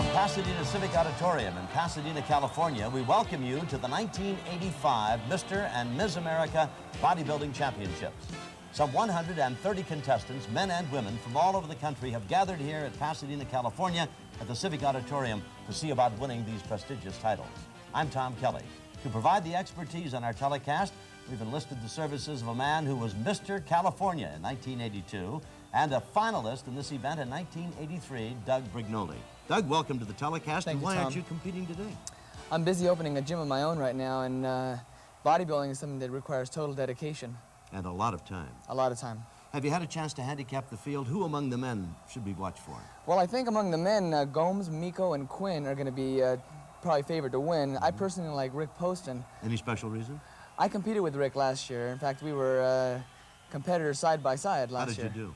From Pasadena Civic Auditorium in Pasadena, California, we welcome you to the 1985 Mr. and Ms. America Bodybuilding Championships. Some 130 contestants, men and women, from all over the country have gathered here at Pasadena, California at the Civic Auditorium to see about winning these prestigious titles. I'm Tom Kelly. To provide the expertise on our telecast, we've enlisted the services of a man who was Mr. California in 1982 and a finalist in this event in 1983, Doug Brignoli. Doug, welcome to the telecast. Thank you, why Tom. aren't you competing today? I'm busy opening a gym of my own right now, and bodybuilding is something that requires total dedication. And a lot of time. A lot of time. Have you had a chance to handicap the field? Who among the men should we watch for? Well, I think among the men, Gomes, Meeko, and Quinn are going to be probably favored to win. I personally like Rick Poston. Any special reason? I competed with Rick last year. In fact, we were competitors side by side last year. How did you do?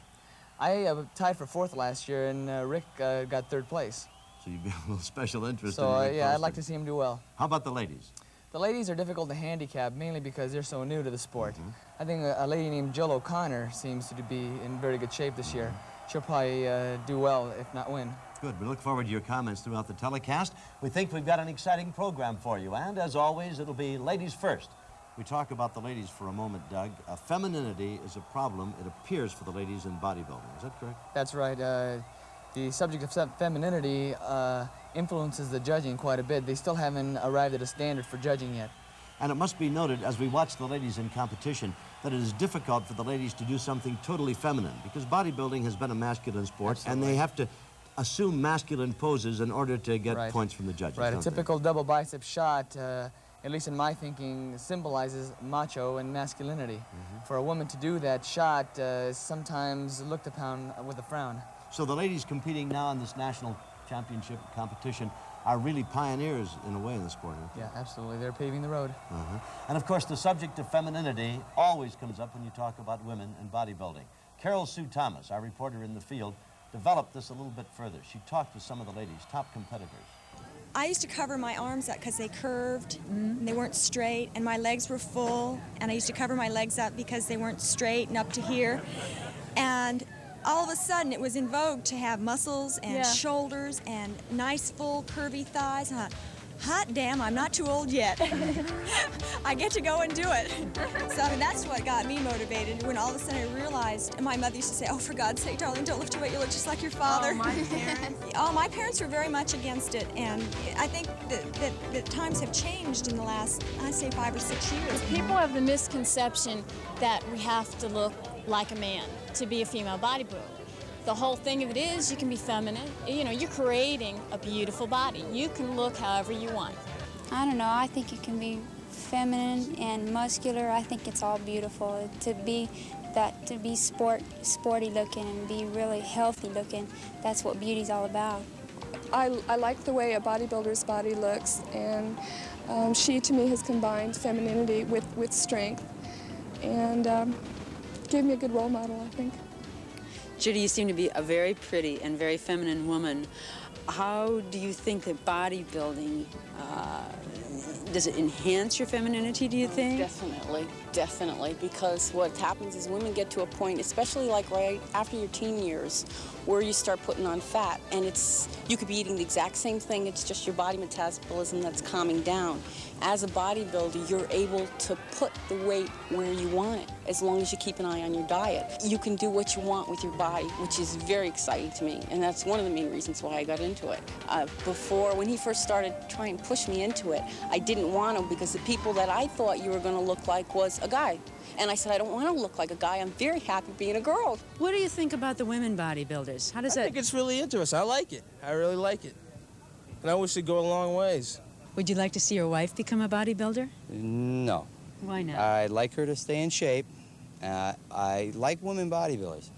I tied for 4th last year, and Rick got 3rd place. So you've got a little special interest in So, Rick yeah, Poston. I'd like to see him do well. How about the ladies? The ladies are difficult to handicap, mainly because they're so new to the sport. I think a lady named Jill O'Connor seems to be in very good shape this year. She'll probably do well, if not win. Good. We look forward to your comments throughout the telecast. We think we've got an exciting program for you, and as always, it'll be ladies first. We talk about the ladies for a moment, Doug. Femininity is a problem, it appears, for the ladies in bodybuilding. Is that correct? That's right. The subject of femininity influences the judging quite a bit. They still haven't arrived at a standard for judging yet. And it must be noted, as we watch the ladies in competition, that it is difficult for the ladies to do something totally feminine, because bodybuilding has been a masculine sport, Absolutely. and they have to assume masculine poses in order to get points from the judges. Right, a don't they? typical double bicep shot, at least in my thinking, symbolizes macho and masculinity. For a woman to do that shot is sometimes looked upon with a frown. So the ladies competing now in this national championship competition are really pioneers in a way in the sport, aren't they? Yeah, absolutely. They're paving the road. And of course, the subject of femininity always comes up when you talk about women in bodybuilding. Carol Sue Thomas, our reporter in the field, developed this a little bit further. She talked to some of the ladies, top competitors. I used to cover my arms up because they curved, and they weren't straight, and my legs were full, and I used to cover my legs up because they weren't straight and up to here. And all of a sudden, it was in vogue to have muscles and shoulders and nice, full, curvy thighs. I thought, hot damn, I'm not too old yet. I get to go and do it. So I mean, that's what got me motivated, when all of a sudden I realized, and my mother used to say, oh, for God's sake, darling, don't lift your weight, you look just like your father. Oh, my parents? Oh, my parents were very much against it, and I think that times have changed in the last, I'd say, 5 or 6 years. People have the misconception that we have to look like a man to be a female bodybuilder. The whole thing of it is you can be feminine. You know, you're creating a beautiful body. You can look however you want. I don't know. I think it can be feminine and muscular. I think it's all beautiful. To be sporty looking and be really healthy looking, that's what beauty's all about. I like the way a bodybuilder's body looks, and she, to me, has combined femininity with strength, and gave me a good role model, I think. Judy, you seem to be a very pretty and very feminine woman. How do you think that bodybuilding, does it enhance your femininity, do you think? Definitely, definitely, because what happens is women get to a point, especially like right after your teen years, where you start putting on fat, and you could be eating the exact same thing, it's just your body metabolism that's calming down. As a bodybuilder, you're able to put the weight where you want it, as long as you keep an eye on your diet. You can do what you want with your body, which is very exciting to me, and that's one of the main reasons why I got into it. Before, when he first started trying to push me into it, I didn't want to, because the people that I thought you were going to look like was a guy. And I said, I don't want to look like a guy. I'm very happy being a girl. What do you think about the women bodybuilders? How does that? I think it's really interesting. I like it. I really like it. And I wish it'd go a long ways. Would you like to see your wife become a bodybuilder? No. Why not? I'd like her to stay in shape. I like women bodybuilders.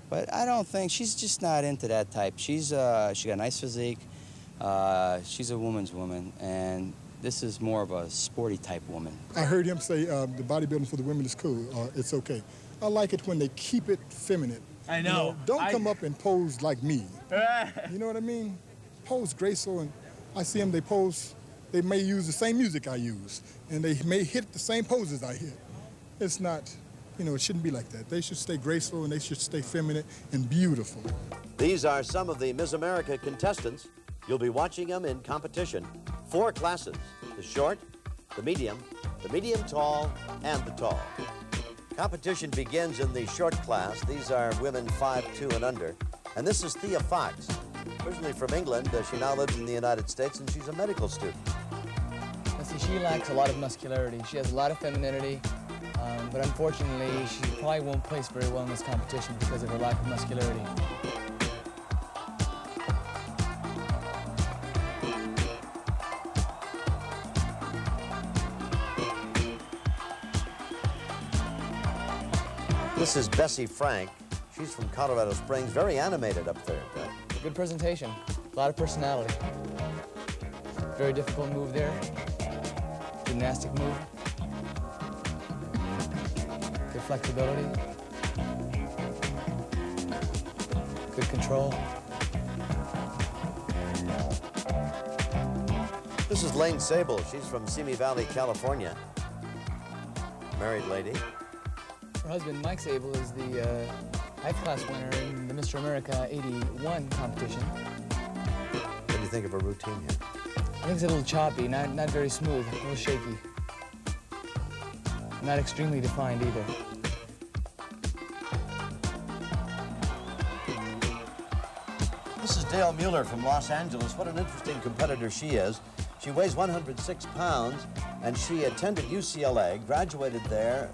But I don't think, she's just not into that type. She got a nice physique. She's a woman's woman. And this is more of a sporty type woman. I heard him say the bodybuilding for the women is cool, or it's okay. I like it when they keep it feminine. I know. You know, don't come up and pose like me. You know what I mean? Pose graceful, and I see them, they pose, they may use the same music I use, and they may hit the same poses I hit. It's not, you know, it shouldn't be like that. They should stay graceful, and they should stay feminine and beautiful. These are some of the Miss America contestants. You'll be watching them in competition. 4 classes, the short, the medium tall, and the tall. Competition begins in the short class. These are women 5'2" and under. And this is Thea Fox. Originally from England, she now lives in the United States, and she's a medical student. Now, see, she lacks a lot of muscularity. She has a lot of femininity, but unfortunately, she probably won't place very well in this competition because of her lack of muscularity. This is Bessie Frank. She's from Colorado Springs, very animated up there. Good presentation, a lot of personality. Very difficult move there. Gymnastic move. Good flexibility. Good control. This is Lane Sable. She's from Simi Valley, California. Married lady. Her husband, Mike Sable, is the height class winner in the Mr. America 81 competition. What do you think of her routine here? I think it's a little choppy, not very smooth, a little shaky. Not extremely defined either. This is Dale Mueller from Los Angeles. What an interesting competitor she is. She weighs 106 pounds, and she attended UCLA, graduated there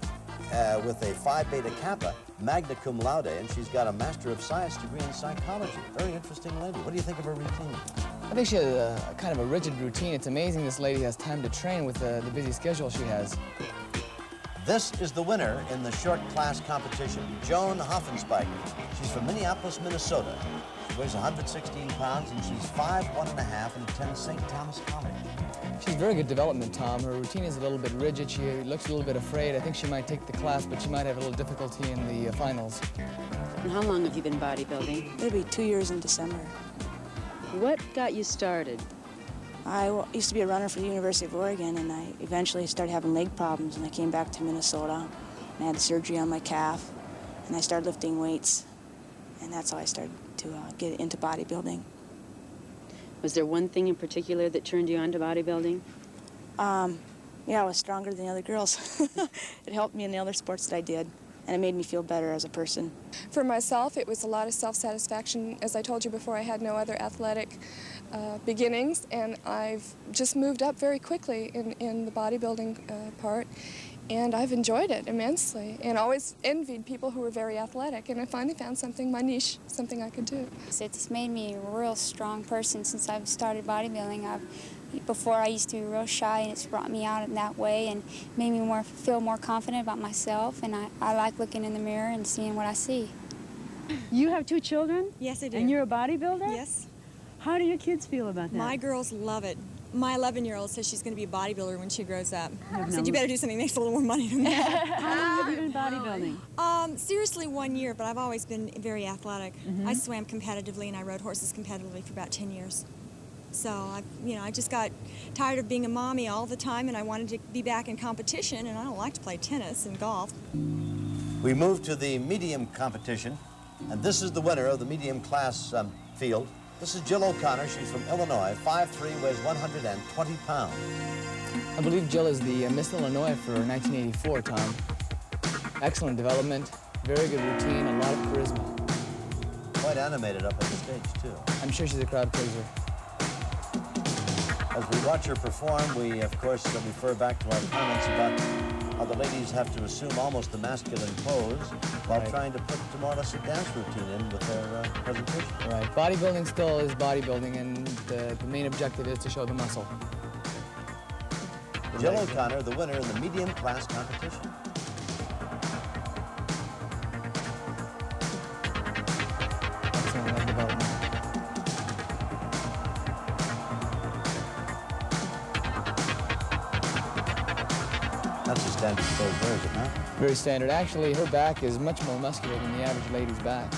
with a Phi Beta Kappa, magna cum laude, and she's got a Master of Science degree in psychology. Very interesting lady. What do you think of her routine? I think she has a kind of a rigid routine. It's amazing this lady has time to train with the busy schedule she has. This is the winner in the short class competition, Joan Hoffenspike. She's from Minneapolis, Minnesota. She weighs 116 pounds, and she's 5'1.5" and attends St. Thomas College. She's very good development, Tom. Her routine is a little bit rigid. She looks a little bit afraid. I think she might take the class, but she might have a little difficulty in the finals. And how long have you been bodybuilding? It'll be 2 years in December. What got you started? I used to be a runner for the University of Oregon, and I eventually started having leg problems, and I came back to Minnesota, and I had surgery on my calf, and I started lifting weights, and that's how I started to get into bodybuilding. Was there one thing in particular that turned you on to bodybuilding? Yeah, I was stronger than the other girls. It helped me in the other sports that I did, and it made me feel better as a person. For myself, it was a lot of self-satisfaction. As I told you before, I had no other athletic beginnings, and I've just moved up very quickly in the bodybuilding part, and I've enjoyed it immensely, and always envied people who were very athletic, and I finally found something, my niche, something I could do. It's made me a real strong person since I've started bodybuilding. Before I used to be real shy, and it's brought me out in that way and made me feel more confident about myself, and I like looking in the mirror and seeing what I see. You have 2 children? Yes, I do. And you're a bodybuilder? Yes. How do your kids feel about that? My girls love it. My 11-year-old says she's going to be a bodybuilder when she grows up. I said, you better do something that makes a little more money than that. How long have you been bodybuilding? Seriously, 1 year, but I've always been very athletic. I swam competitively, and I rode horses competitively for about 10 years. So, I just got tired of being a mommy all the time, and I wanted to be back in competition, and I don't like to play tennis and golf. We move to the medium competition, and this is the winner of the medium class field. This is Jill O'Connor. She's from Illinois, 5'3", weighs 120 pounds. I believe Jill is the Miss Illinois for 1984, Tom. Excellent development, very good routine, a lot of charisma. Quite animated up on the stage, too. I'm sure she's a crowd pleaser. As we watch her perform, we, of course, refer back to our comments about how the ladies have to assume almost the masculine pose while trying to put more or less a dance routine in with their presentation. Right. Bodybuilding still is bodybuilding, and the main objective is to show the muscle. Jill O'Connor, the winner in the medium class competition. Excellent development. That's a standard pose there, is it not? Very standard. Actually, her back is much more muscular than the average lady's back.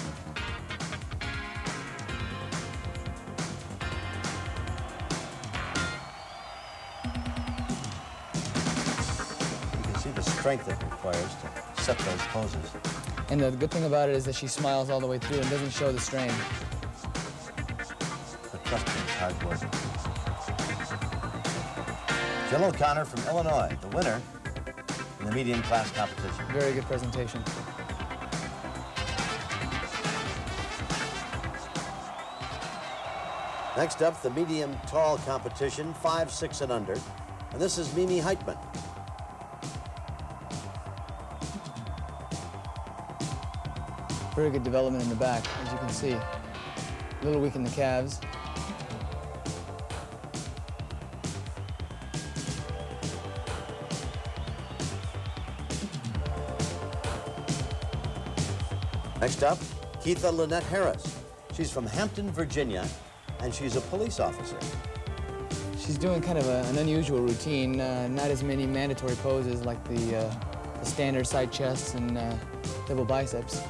You can see the strength it requires to set those poses. And the good thing about it is that she smiles all the way through and doesn't show the strain. The Trust me, it's hard work. Jill O'Connor from Illinois, the winner in the medium class competition. Very good presentation. Next up, the medium tall competition, 5'6" and under. And this is Mimi Heitman. Very good development in the back, as you can see. A little weak in the calves. Next up, Keitha Lynette Harris. She's from Hampton, Virginia, and she's a police officer. She's doing kind of an unusual routine, not as many mandatory poses like the standard side chests and double biceps.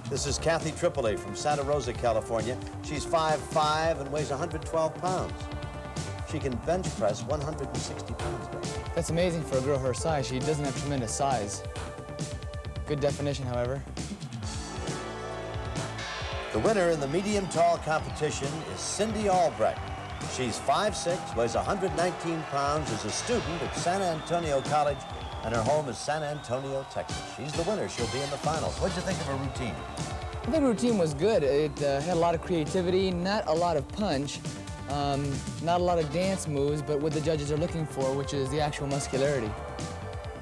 This is Kathy Tripoli from Santa Rosa, California. She's 5'5" and weighs 112 pounds. She can bench press 160 pounds. That's amazing for a girl her size. She doesn't have tremendous size. Good definition, however. The winner in the medium tall competition is Cindy Albrecht. She's 5'6", weighs 119 pounds, is a student at San Antonio College, and her home is San Antonio, Texas. She's the winner. She'll be in the finals. What'd you think of her routine? I think the routine was good. It had a lot of creativity, not a lot of punch, not a lot of dance moves, but what the judges are looking for, which is the actual muscularity.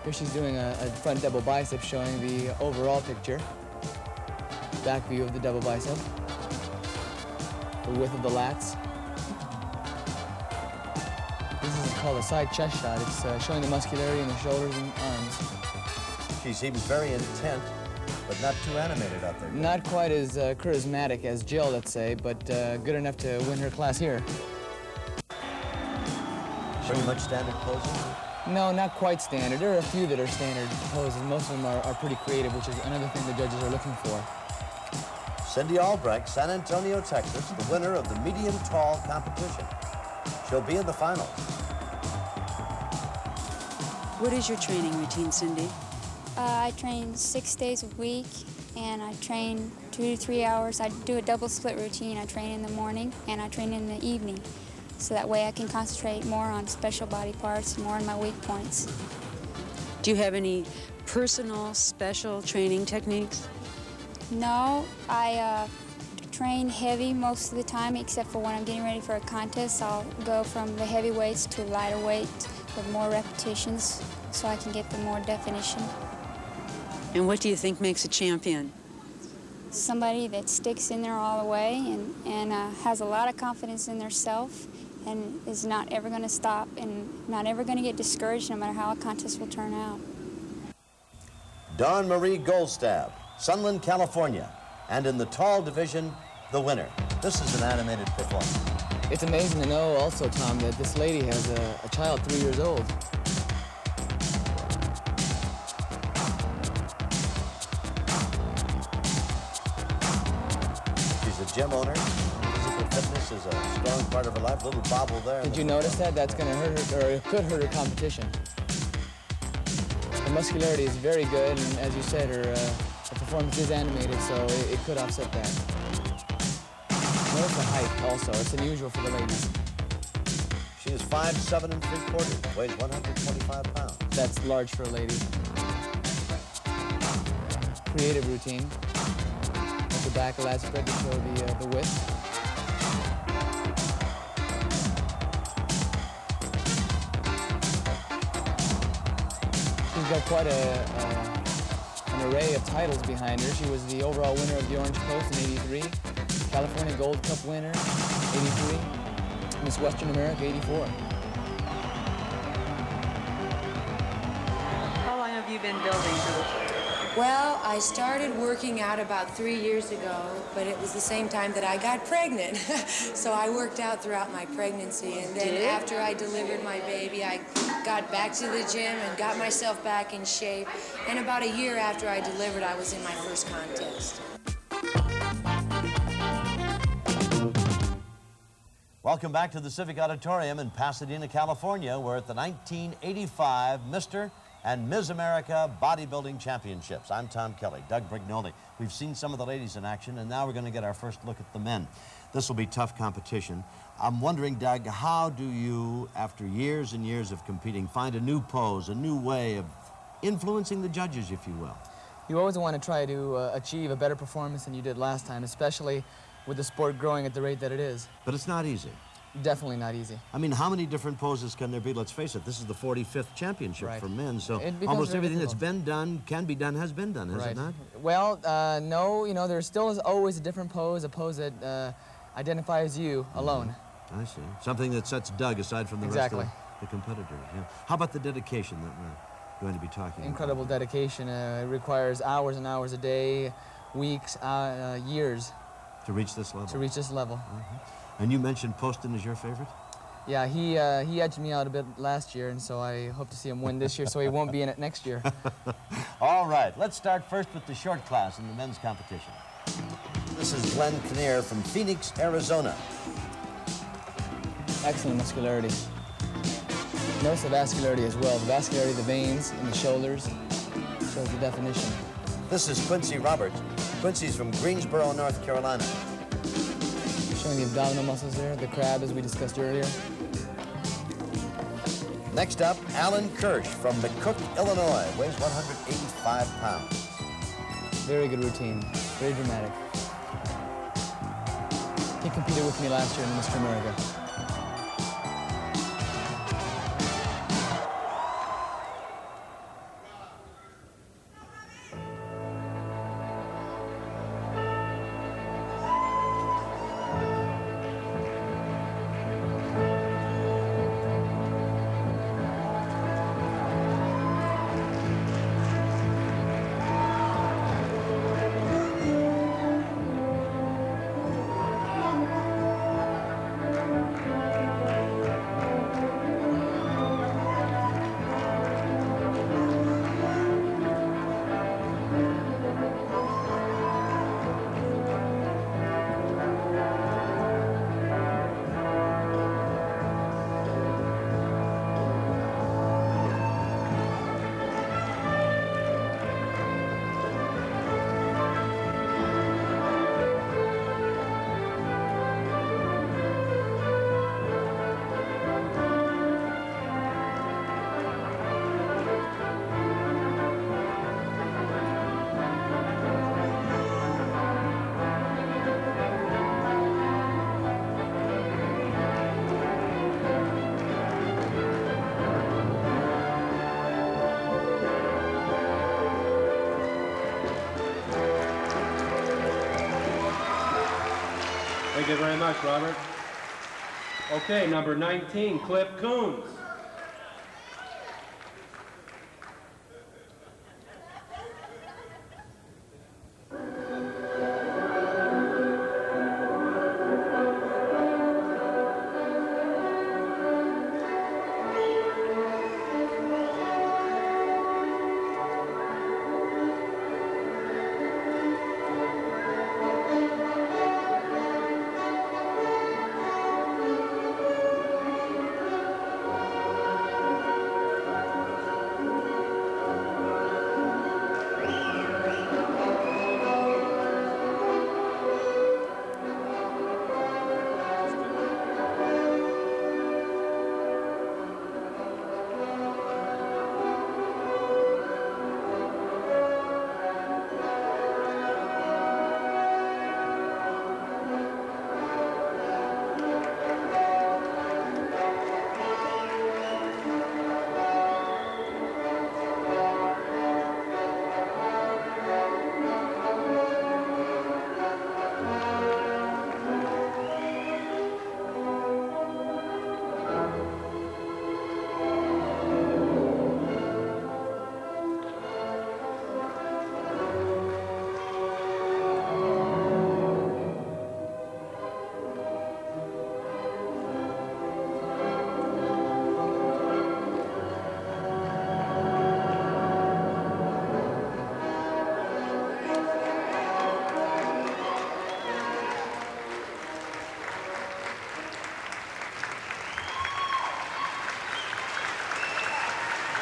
Here she's doing a front double bicep showing the overall picture. Back view of the double bicep. The width of the lats. This is called a side chest shot. It's showing the muscularity in the shoulders and arms. She seems very intent, but not too animated out there. Not quite as charismatic as Jill, let's say, but good enough to win her class here. Pretty much standard poses? No, not quite standard. There are a few that are standard poses. Most of them are pretty creative, which is another thing the judges are looking for. Cindy Albrecht, San Antonio, Texas, the winner of the medium tall competition. She'll be in the finals. What is your training routine, Cindy? I train 6 days a week, and I train 2 to 3 hours. I do a double split routine. I train in the morning, and I train in the evening. So that way I can concentrate more on special body parts, more on my weak points. Do you have any personal, special training techniques? No, I train heavy most of the time, except for when I'm getting ready for a contest. I'll go from the heavy weights to lighter weights with more repetitions so I can get the more definition. And what do you think makes a champion? Somebody that sticks in there all the way and has a lot of confidence in their self and is not ever going to stop and not ever going to get discouraged no matter how a contest will turn out. Dawn Marie Goldstab, Sunland, California, and in the tall division, the winner. This is an animated performance. It's amazing to know also, Tom, that this lady has a child 3 years old. She's a gym owner. Physical fitness is a strong part of her life. Little bobble there. Did you notice that? That's going to hurt her, or it could hurt her competition. Her muscularity is very good, and as you said, her performance is animated, so it could offset that. Notice the height also. It's unusual for the ladies. She is 5'7"3/4", weighs 125 pounds. That's large for a lady. Creative routine. At the back of that spread to show the width. She's got quite an array of titles behind her. She was the overall winner of the Orange Coast in '83, California Gold Cup winner '83, Miss Western America '84. How long have you been building? Well, I started working out about 3 years ago, but it was the same time that I got pregnant. So I worked out throughout my pregnancy, and then after I delivered my baby, I got back to the gym and got myself back in shape. And about a year after I delivered, I was in my first contest. Welcome back to the Civic Auditorium in Pasadena, California. We're at the 1985 Mr. and Ms. America Bodybuilding Championships. I'm Tom Kelly, Doug Brignoli. We've seen some of the ladies in action, and now we're going to get our first look at the men. This will be tough competition. I'm wondering, Doug, how do you, after years and years of competing, find a new pose, a new way of influencing the judges, if you will? You always want to try to achieve a better performance than you did last time, especially with the sport growing at the rate that it is. But it's not easy. Definitely not easy. I mean, how many different poses can there be? Let's face it, this is the 45th championship for men, so almost everything that's been done, can be done, has been done, has it not? Well, no, you know, there still is always a different pose, a pose that identifies you alone. I see. Something that sets Doug aside from the rest of the competitors. Yeah. How about the dedication that we're going to be talking Incredible dedication. It requires hours and hours a day, weeks, years. To reach this level? To reach this level. And you mentioned Poston is your favorite? Yeah, he edged me out a bit last year, and so I hope to see him win this year so he won't be in it next year. All right, let's start first with the short class in the men's competition. This is Glenn Kinnear from Phoenix, Arizona. Excellent muscularity. Notice the vascularity as well. The vascularity of the veins in the shoulders shows the definition. This is Quincy Roberts. Quincy's from Greensboro, North Carolina. Showing the abdominal muscles there, the crab as we discussed earlier. Next up, Alan Kirsch from McCook, Illinois. Weighs 185 pounds. Very good routine, very dramatic. He competed with me last year in Mr. America. Thank you very much, Robert. Okay, number 19, Cliff Coons.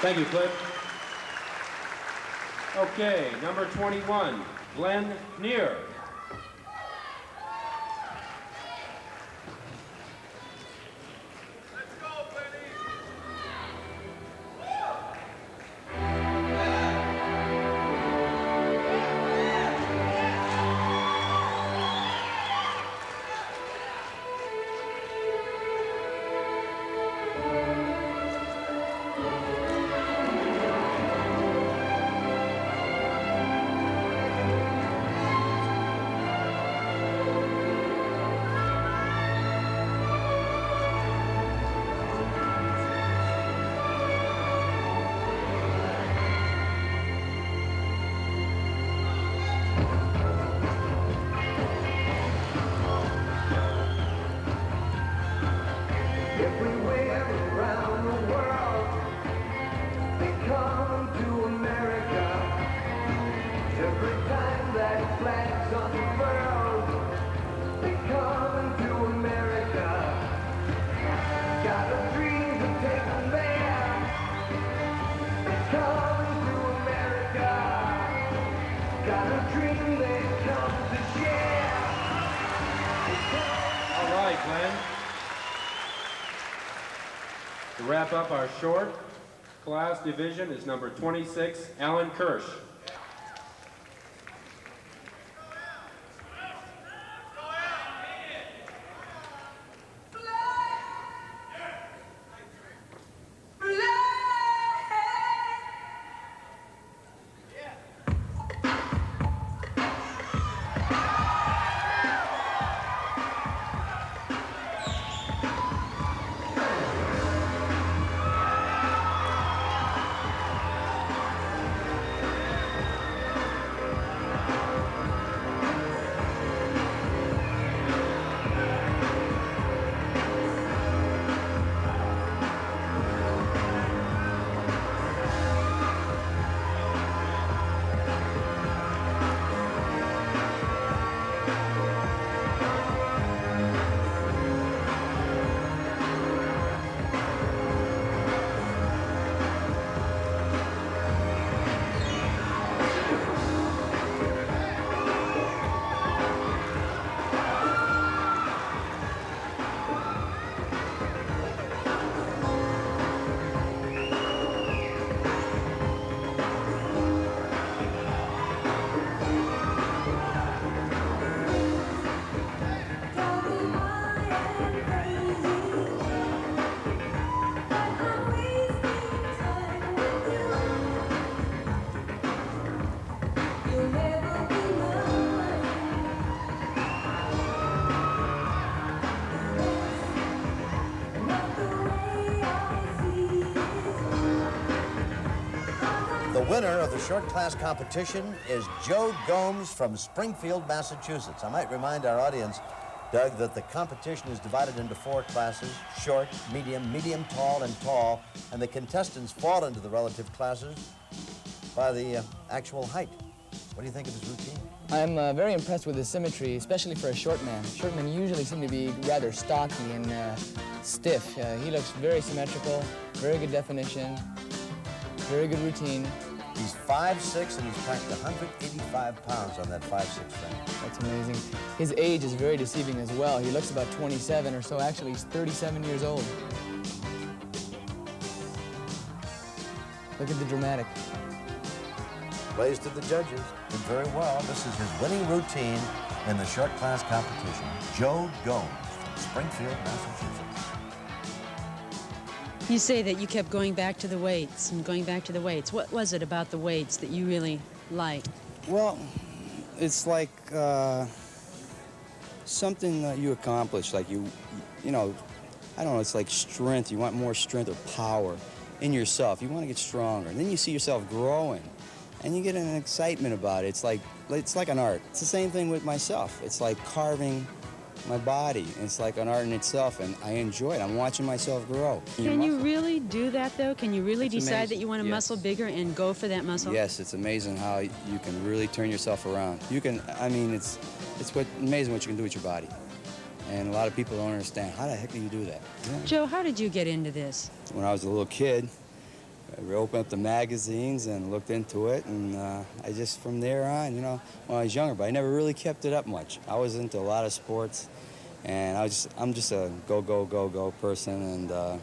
Thank you, Cliff. Okay, number 21, Glenn Neer. To wrap up our short class division is number 26, Alan Kirsch. The winner of the short class competition is Joe Gomes from Springfield, Massachusetts. I might remind our audience, Doug, that the competition is divided into 4 classes: short, medium, tall, and the contestants fall into the relative classes by the actual height. What do you think of his routine? I'm very impressed with his symmetry, especially for a short man. Short men usually seem to be rather stocky and stiff. He looks very symmetrical, very good definition, very good routine. He's 5'6", and he's packed 185 pounds on that 5'6" frame. That's amazing. His age is very deceiving as well. He looks about 27 or so. Actually, he's 37 years old. Look at the dramatic. Praise to the judges. Did very well. This is his winning routine in the short class competition. Joe Gomes from Springfield, Massachusetts. You say that you kept going back to the weights and going back to the weights. What was it about the weights that you really liked? Well, it's like something that you accomplish. Like you know, I don't know, it's like strength. You want more strength or power in yourself. You want to get stronger. And then you see yourself growing, and you get an excitement about it. It's like an art. It's the same thing with myself. It's like carving my body. It's like an art in itself, and I enjoy it. I'm watching myself grow. Can you really do that, though? Can you really decide amazing. that you want to muscle bigger and go for that muscle? Yes, it's amazing how you can really turn yourself around. You can, I mean, it's amazing what you can do with your body. And a lot of people don't understand, how the heck do you do that? Yeah. Joe, how did you get into this? When I was a little kid, I opened up the magazines and looked into it, and I just, from there on, you know, when I was younger, but I never really kept it up much. I was into a lot of sports, and I'm just a go person, and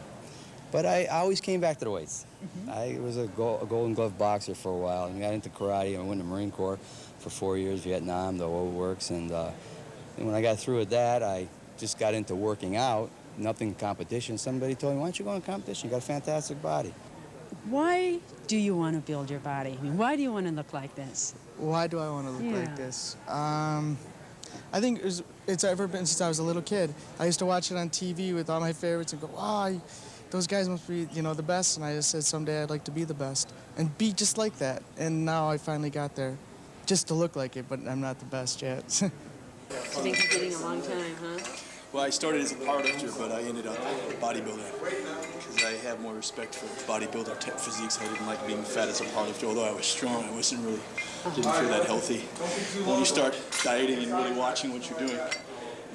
but I always came back to the weights. I was a Golden Glove boxer for a while, and got into karate. I went to the Marine Corps for 4 years, Vietnam, the old works, and when I got through with that, I just got into working out, nothing competition. Somebody told me, why don't you go in competition? You got a fantastic body. Why do you want to build your body? I mean, why do you want to look like this? Why do I want to look like this? I think it's ever been since I was a little kid. I used to watch it on TV with all my favorites and go, wow, those guys must be, you know, the best. And I just said someday I'd like to be the best and be just like that. And now I finally got there, just to look like it, but I'm not the best yet. You've been competing a long time, huh? Well, I started as a powerlifter, but I ended up bodybuilding because I have more respect for bodybuilder type physiques. I didn't like being fat as a powerlifter. Although I was strong, I wasn't really, didn't feel that healthy. When you start dieting and really watching what you're doing,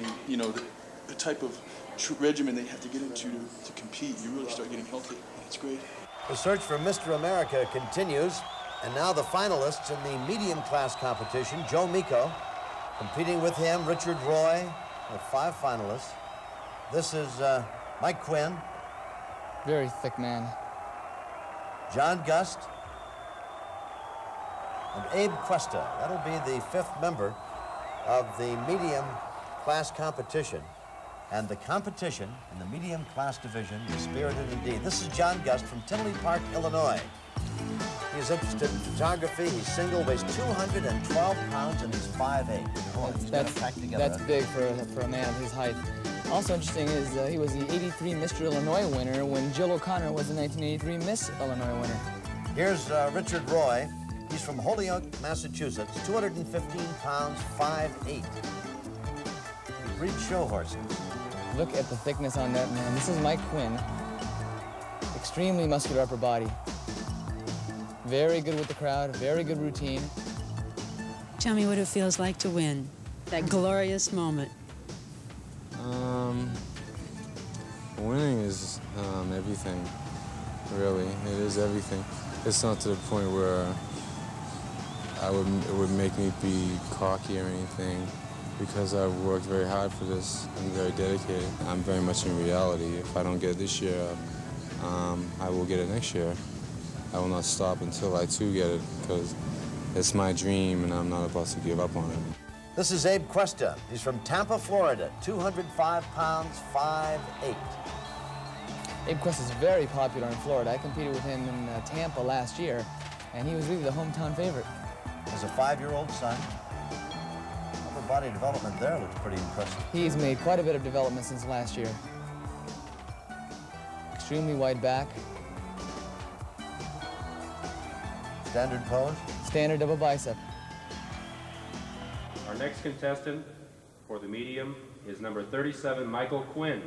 and, you know, the type of regimen they have to get into to compete, you really start getting healthy. It's great. The search for Mr. America continues, and now the finalists in the medium class competition, Joe Meeko, competing with him, Richard Roy, with 5 finalists. This is Mike Quinn. Very thick man. John Gust. And Abe Cuesta. That'll be the 5th member of the medium class competition. And the competition in the medium class division is spirited indeed. This is John Gust from Tinley Park, Illinois. He's interested in photography. He's single, weighs 212 pounds, and he's 5'8". That's big for a man of his height. Also interesting is he was the '83 Mr. Illinois winner when Jill O'Connor was the 1983 Miss Illinois winner. Here's Richard Roy. He's from Holyoke, Massachusetts, 215 pounds, 5'8". He breeds show horses. Look at the thickness on that man. This is Mike Quinn. Extremely muscular upper body. Very good with the crowd, very good routine. Tell me what it feels like to win. That glorious moment. Winning is everything, really. It is everything. It's not to the point where it would make me be cocky or anything, because I've worked very hard for this. I'm very dedicated. I'm very much in reality. If I don't get it this year, I will get it next year. I will not stop until I too get it, because it's my dream and I'm not about to give up on it. This is Abe Cuesta. He's from Tampa, Florida, 205 pounds, 5'8". Abe Cuesta is very popular in Florida. I competed with him in Tampa last year, and he was really the hometown favorite. Has a 5-year-old son. Upper body development there looks pretty impressive. He's made quite a bit of development since last year. Extremely wide back. Standard pose? Standard double bicep. Our next contestant for the medium is number 37, Michael Quinn.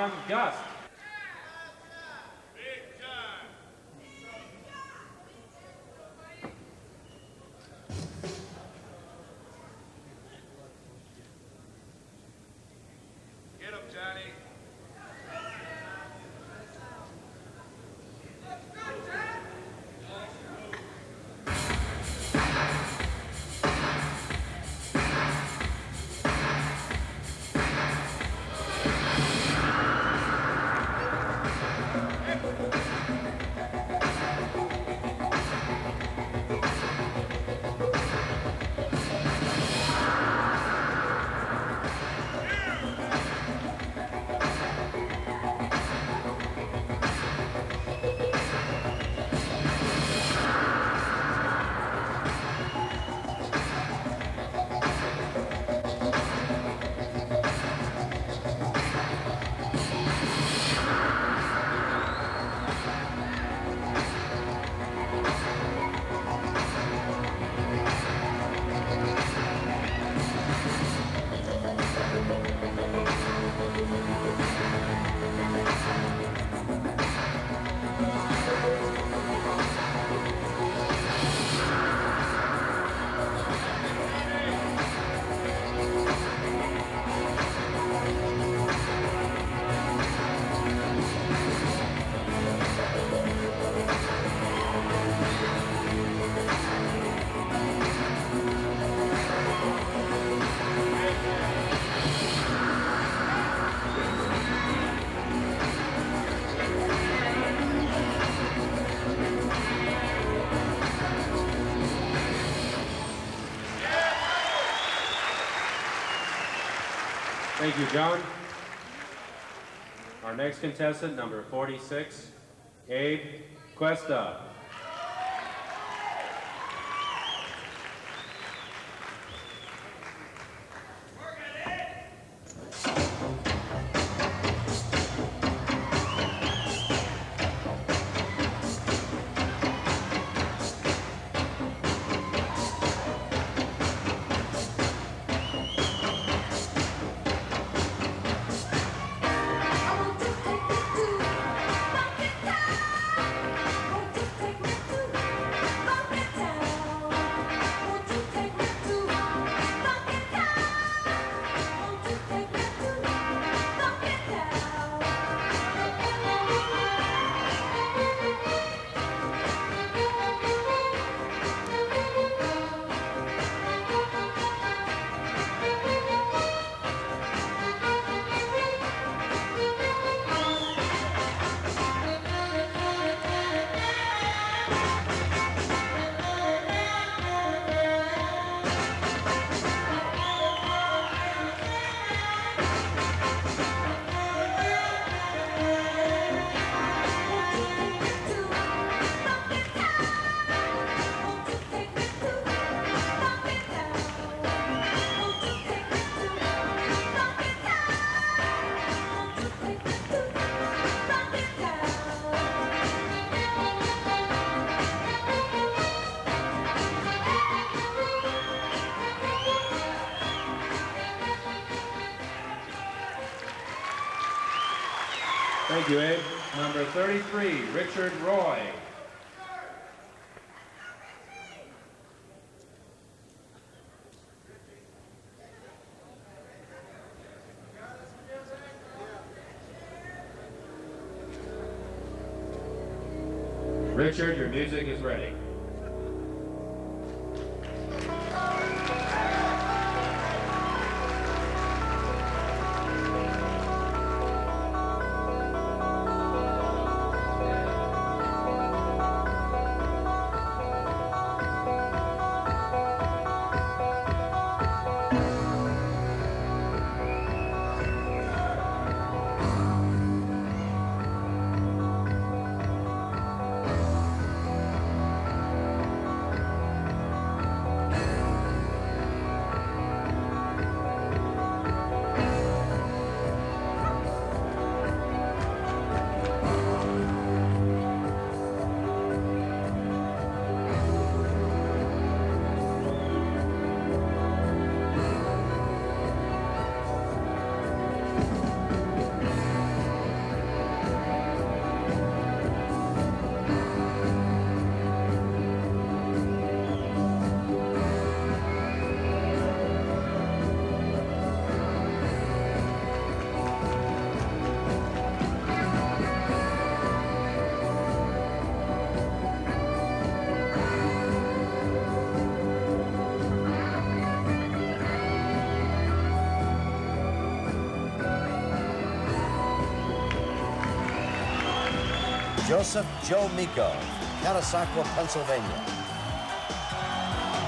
John Gust. Get him, Johnny. Thank you, John. Our next contestant, number 46, Abe Cuesta. Thank you, Abe. Number 33, Richard Roy. Richard, your music is ready. Joseph Joe Meeko, Kennesaw, Pennsylvania.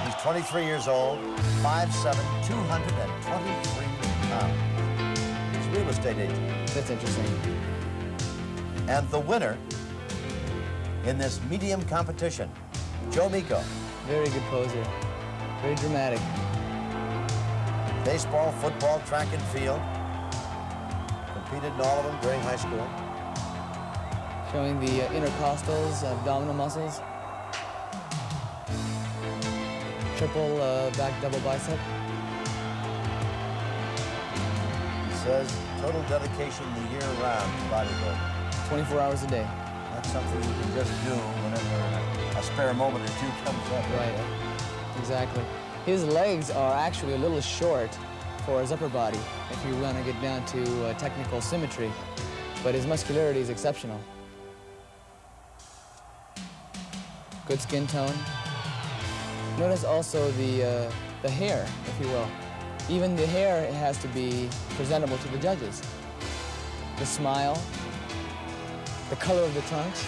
He's 23 years old, 5'7", 223 pounds. He's a real estate agent. That's interesting. And the winner in this medium competition, Joe Meeko. Very good poser. Very dramatic. Baseball, football, track and field. Competed in all of them during high school. Showing the intercostals, abdominal muscles. Triple back double bicep. He says total dedication the year round to bodybuilding. 24 hours a day. That's something you can just do whenever a spare moment or two comes up. Right. Exactly. His legs are actually a little short for his upper body, if you want to get down to technical symmetry. But his muscularity is exceptional. Good skin tone. Notice also the hair, if you will. Even the hair has to be presentable to the judges. The smile, the color of the trunks.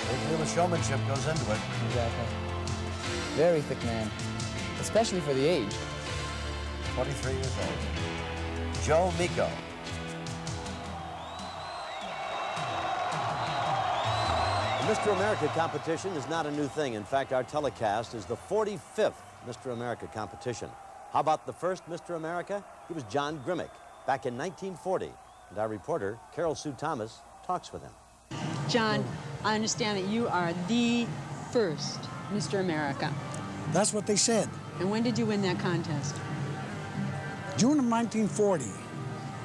A deal of showmanship goes into it. Exactly. Very thick man, especially for the age. 23 years old. Joe Meeko. The Mr. America competition is not a new thing. In fact, our telecast is the 45th Mr. America competition. How about the first Mr. America? He was John Grimmick back in 1940. And our reporter, Carol Sue Thomas, talks with him. John, I understand that you are the first Mr. America. That's what they said. And when did you win that contest? June of 1940.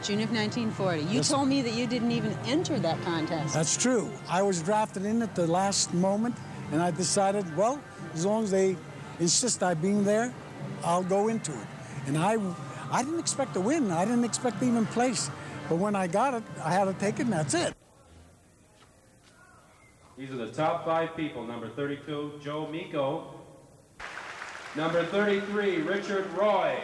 June of 1940. You Yes. told me that you didn't even enter that contest. That's true. I was drafted in at the last moment, and I decided, well, as long as they insist I being there, I'll go into it. And I didn't expect to win. I didn't expect to even place. But when I got it, I had to take it, and that's it. These are the top 5 people. Number 32, Joe Meeko. Number 33, Richard Roy.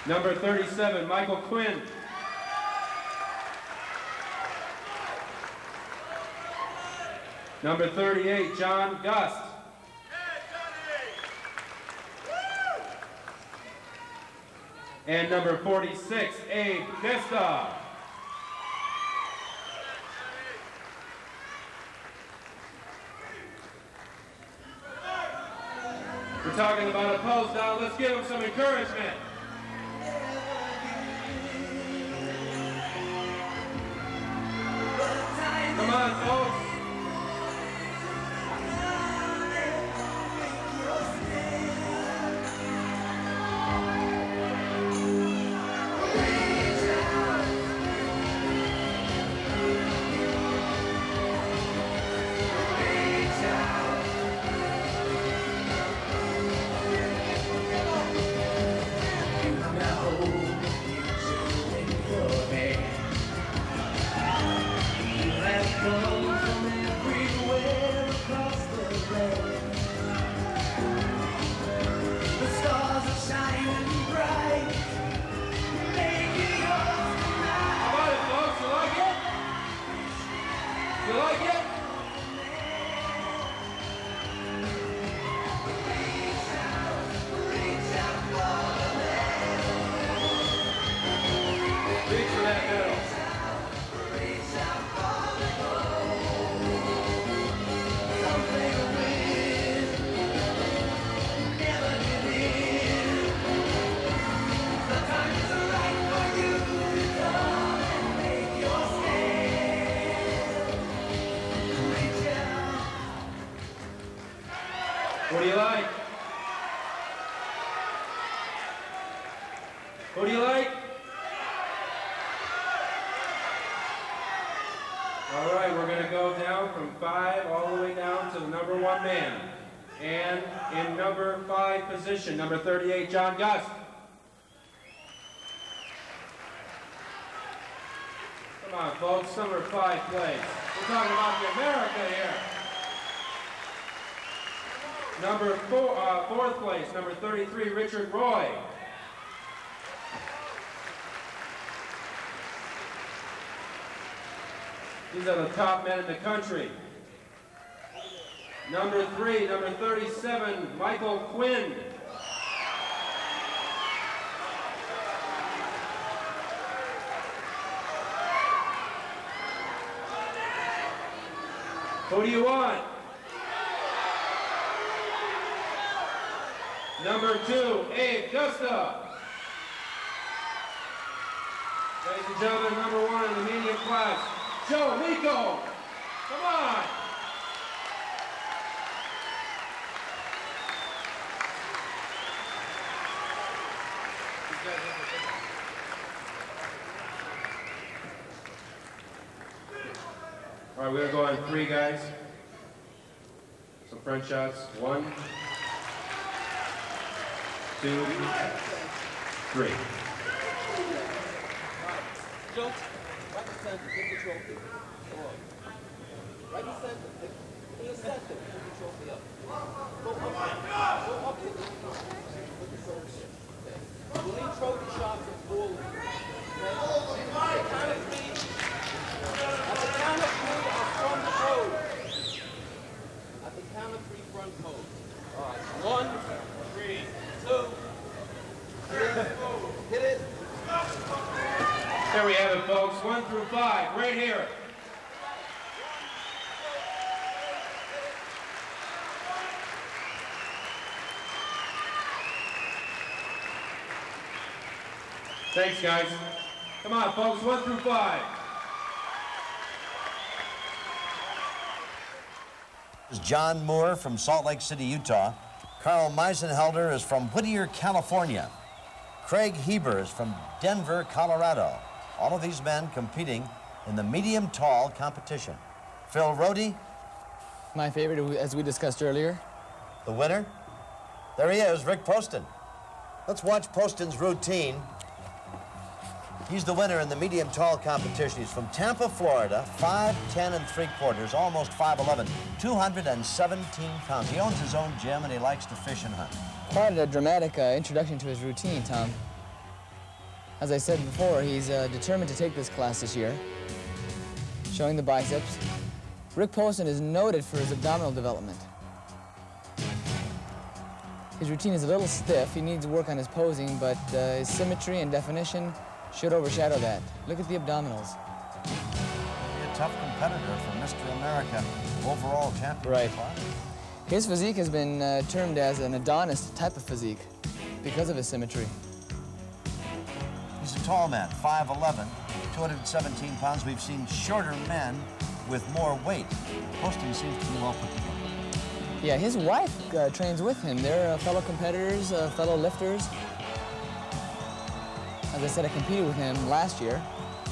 Number 37, Michael Quinn. Number 38, John Gust. And number 46, Abe Vista. We're talking about a pose now. Let's give them some encouragement. Come on, folks. What do you like? Who do you like? All right, we're going to go down from 5 all the way down to the number 1 man. And in number 5 position, number 38, John Gust. Come on, folks, number 5 place. We're talking about the America here. Number 4th place, number 33, Richard Roy. These are the top men in the country. Number 3, number 37, Michael Quinn. Who do you want? Number 2, Abe Gusta. Ladies and gentlemen, number 1 in the medium class, Joe Meeko. Come on. All right, we're gonna go on 3 guys. Some front shots. 1, 2, 3. Joe, right in center, get the trophy. Come on. Right in center. In the center, put the trophy up. Go up. Go up. Put the trophy up. Okay. We'll need trophy shots and bullying. Okay? At the count of 3, our front pose. At the count of 3, front pose. All right. 1, 3, 2, 3, hit it. There we have it, folks. 1 through 5, right here. Thanks, guys. Come on, folks. 1 through 5. This is John Moore from Salt Lake City, Utah. Carl Meisenhelder is from Whittier, California. Craig Heber is from Denver, Colorado. All of these men competing in the medium-tall competition. Phil Rohde. My favorite, as we discussed earlier. The winner? There he is, Rick Poston. Let's watch Poston's routine. He's the winner in the medium-tall competition. He's from Tampa, Florida, 5'10 3/4, almost 5'11", 217 pounds. He owns his own gym and he likes to fish and hunt. Quite a dramatic introduction to his routine, Tom. As I said before, he's determined to take this class this year, showing the biceps. Rick Poston is noted for his abdominal development. His routine is a little stiff. He needs to work on his posing, but his symmetry and definition should overshadow that. Look at the abdominals. He'll be a tough competitor for Mr. America, overall champion. Right. His physique has been termed as an Adonis type of physique because of his symmetry. He's a tall man, 5'11", 217 pounds. We've seen shorter men with more weight. Poston seems to be well put together. Yeah, his wife trains with him. They're fellow competitors, fellow lifters. As I said, I competed with him last year,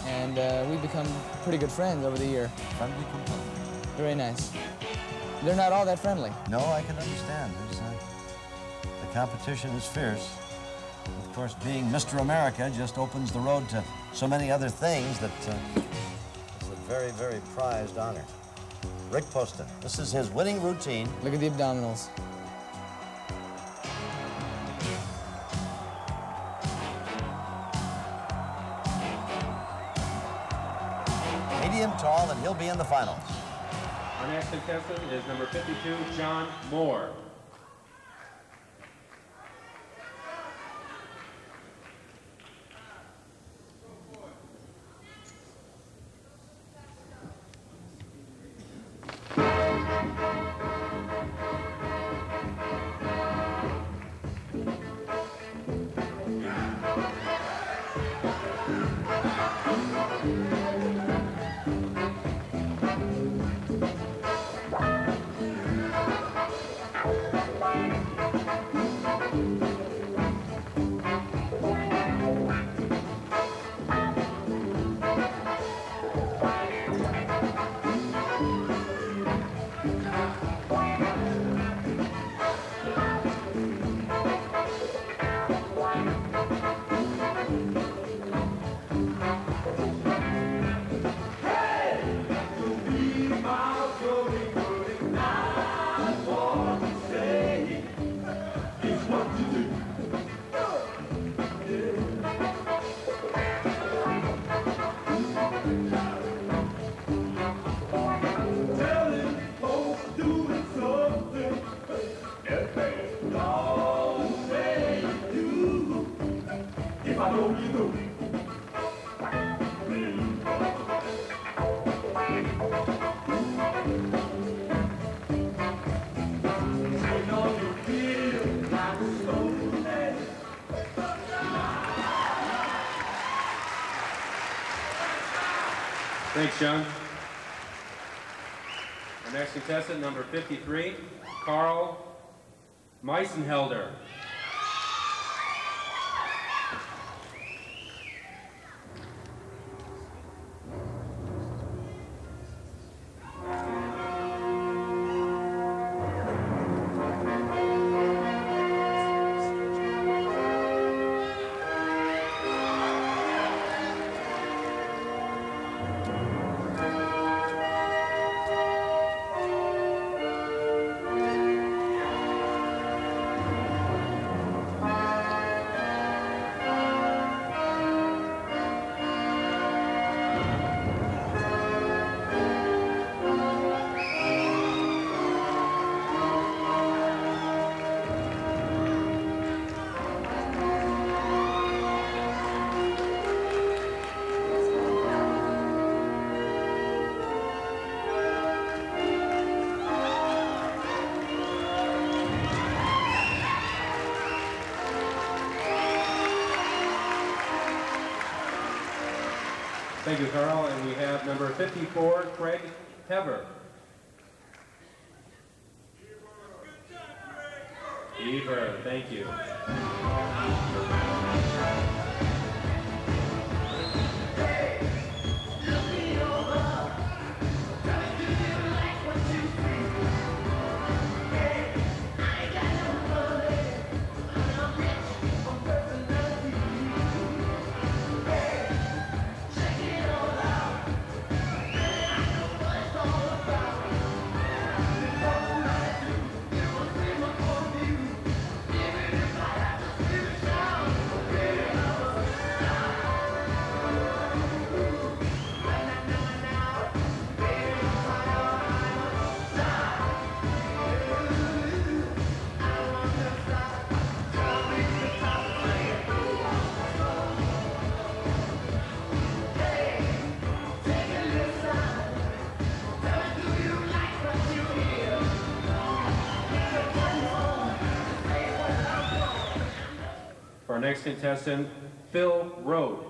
and we've become pretty good friends over the year. Friendly company. Very nice. They're not all that friendly. No, I can understand. The competition is fierce. Of course, being Mr. America just opens the road to so many other things that it's a very, very prized honor. Rick Poston, this is his winning routine. Look at the abdominals. Medium tall, and he'll be in the finals. Our next contestant is number 52, John Moore. Thanks, John. Our next contestant, number 53, Carl Meisenhelder. Thank you, Carl. And we have number 54, Craig Hever. Hever, thank you. Our next contestant, Phil Rode.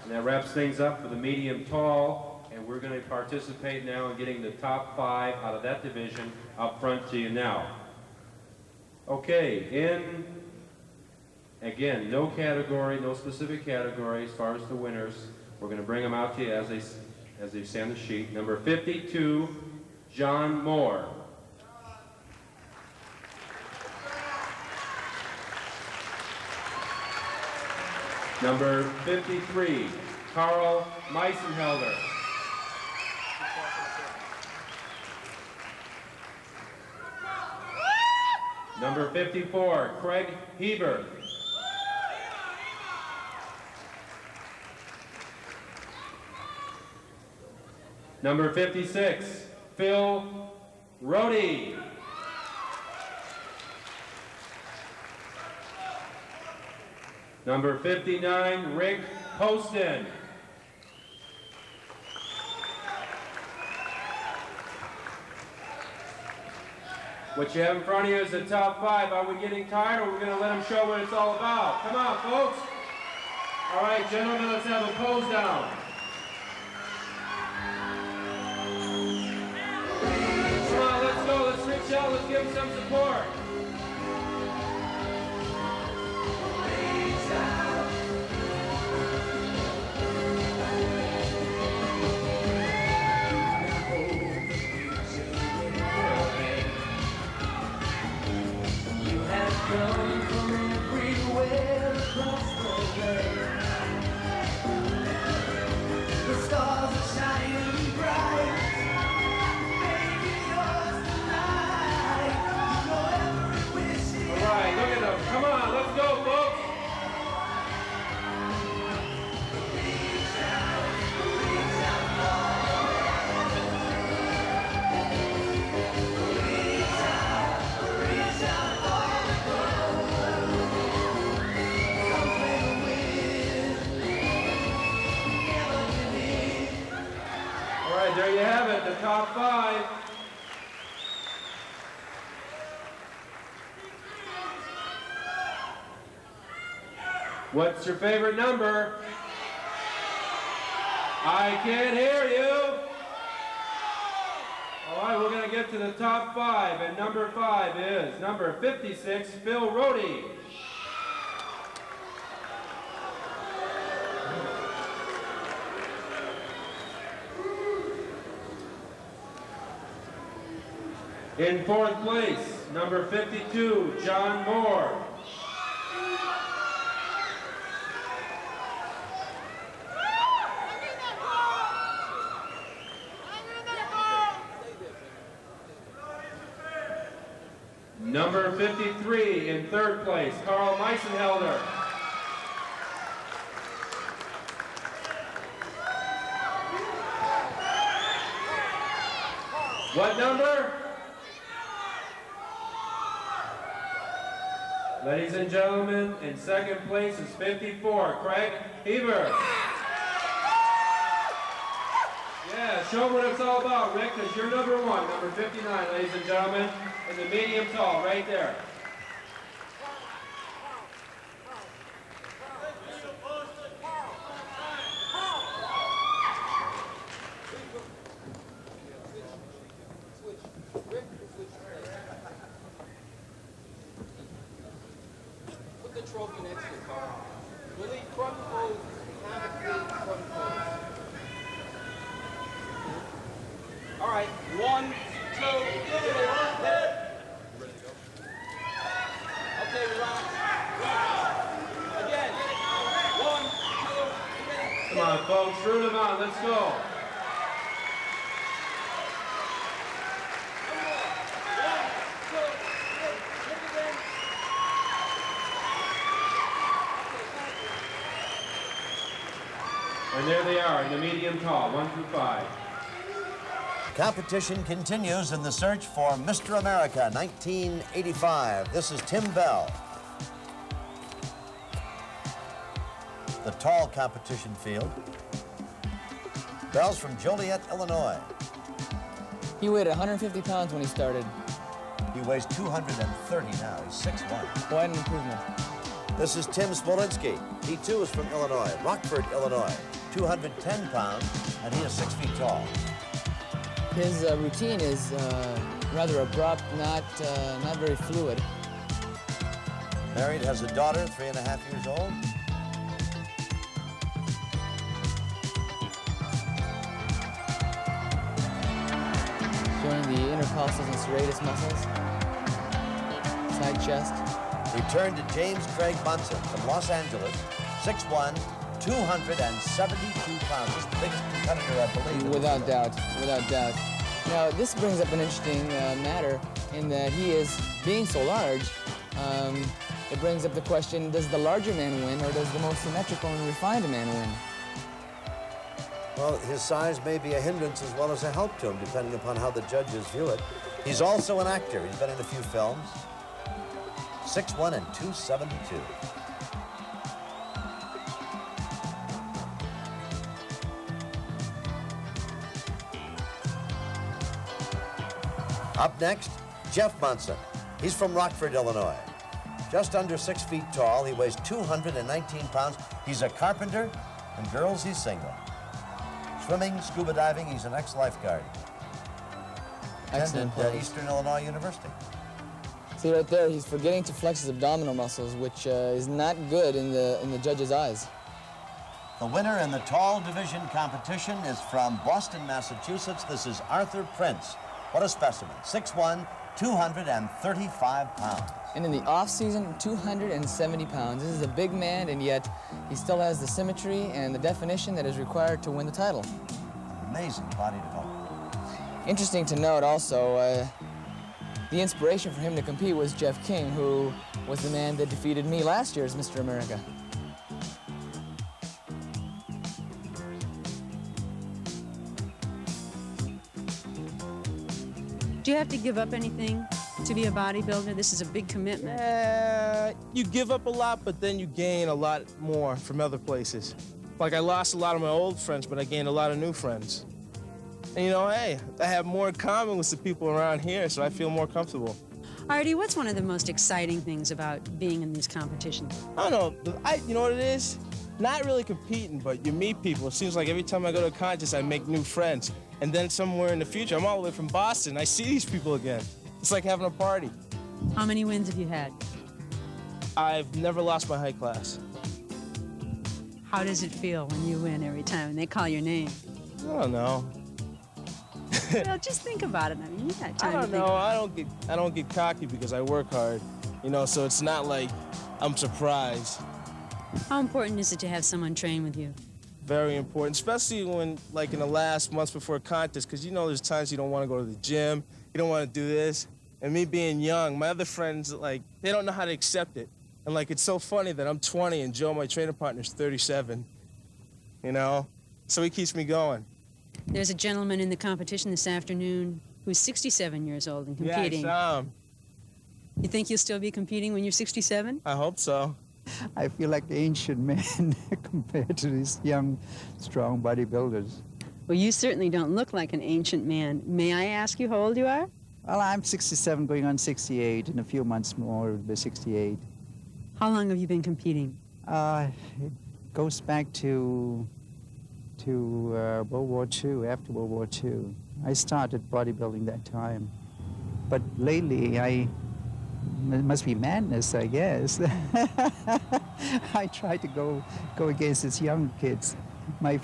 That wraps things up for the medium tall, and we're going to participate now in getting the top 5 out of that division up front to you now. Okay, in, again, no category, no specific category as far as the winners. We're going to bring them out to you as they stand the sheet. Number 52, John Moore. Number 53, Carl Meisenhelder. Number 54, Craig Heber. Number 56, Phil Rohde. Number 59, Rick Poston. What you have in front of you is the top 5. Are we getting tired, or are we going to let them show what it's all about? Come on, folks. All right, gentlemen, let's have a pose down. Come on, let's go. Let's reach out. Let's give them some support. There you have it, the top 5. What's your favorite number? I can't hear you. All right, we're going to get to the top 5, and number 5 is number 56, Phil Rohde. In 4th place, number 52, John Moore. Number 53, in 3rd place, Carl Meisenhelder. What number? Ladies and gentlemen, in 2nd place is 54, Craig Heber. Yeah, show them what it's all about, Rick, because you're number 1, number 59, ladies and gentlemen, in the medium tall, right there. Trophy next to Carl. Really front pose, front pose. All right, 1, 2, get it, ready to go? Okay, relax. Again. 1, 2, 3. Come on, folks, root them on, let's go. And there they are in the medium tall, 1 through 5. Competition continues in the search for Mr. America 1985. This is Tim Bell. The tall competition field. Bell's from Joliet, Illinois. He weighed 150 pounds when he started. He weighs 230 now. He's 6'1". Quite an improvement. This is Tim Smolinski. He too is from Illinois, Rockford, Illinois. 210 pounds, and he is 6 feet tall. His routine is rather abrupt, not very fluid. Married, has a daughter, 3.5 years old. Showing the intercostals and serratus muscles. Side chest. Return to James Craig Munson from Los Angeles, 6'1", 272 pounds. He's the biggest competitor, I believe. Without doubt, without doubt. Now, this brings up an interesting matter in that he is being so large. It brings up the question, does the larger man win, or does the most symmetrical and refined man win? Well, his size may be a hindrance as well as a help to him, depending upon how the judges view it. He's also an actor. He's been in a few films. 6'1" and 272. Up next, Jeff Munson. He's from Rockford, Illinois. Just under 6 feet tall, he weighs 219 pounds. He's a carpenter, and girls, he's single. Swimming, scuba diving, he's an ex-lifeguard. Excellent. Attended Eastern Illinois University. See right there, he's forgetting to flex his abdominal muscles, which is not good in the judge's eyes. The winner in the tall division competition is from Boston, Massachusetts. This is Arthur Prince. What a specimen. 6'1", 235 pounds. And in the off-season, 270 pounds. This is a big man, and yet he still has the symmetry and the definition that is required to win the title. Amazing body development. Interesting to note also, the inspiration for him to compete was Jeff King, who was the man that defeated me last year as Mr. America. Do you have to give up anything to be a bodybuilder? This is a big commitment. You give up a lot, but then you gain a lot more from other places. Like, I lost a lot of my old friends, but I gained a lot of new friends. And, you know, hey, I have more in common with the people around here, so I feel more comfortable. Artie, what's one of the most exciting things about being in these competitions? I don't know. You know what it is? Not really competing, but you meet people. It seems like every time I go to a contest, I make new friends. And then somewhere in the future, I'm all the way from Boston, I see these people again. It's like having a party. How many wins have you had? I've never lost my height class. How does it feel when you win every time and they call your name? I don't know. Well, just think about it. I mean, you got time I don't to think know. about I don't get cocky because I work hard, you know. So it's not like I'm surprised. How important is it to have someone train with you? Very important, especially when, like, in the last months before a contest, because, you know, there's times you don't want to go to the gym, you don't want to do this. And me being young, my other friends, like, they don't know how to accept it. And, like, it's so funny that I'm 20 and Joe, my training partner, is 37, you know? So he keeps me going. There's a gentleman in the competition this afternoon who's 67 years old and competing. Yeah, I saw him. You think you'll still be competing when you're 67? I hope so. I feel like the ancient man compared to these young, strong bodybuilders. Well, you certainly don't look like an ancient man. May I ask you how old you are? Well, I'm 67, going on 68. In a few months more, it'll be 68. How long have you been competing? It goes back to World War II, after World War II. I started bodybuilding that time. But lately, it must be madness, I guess. I try to go against these young kids. My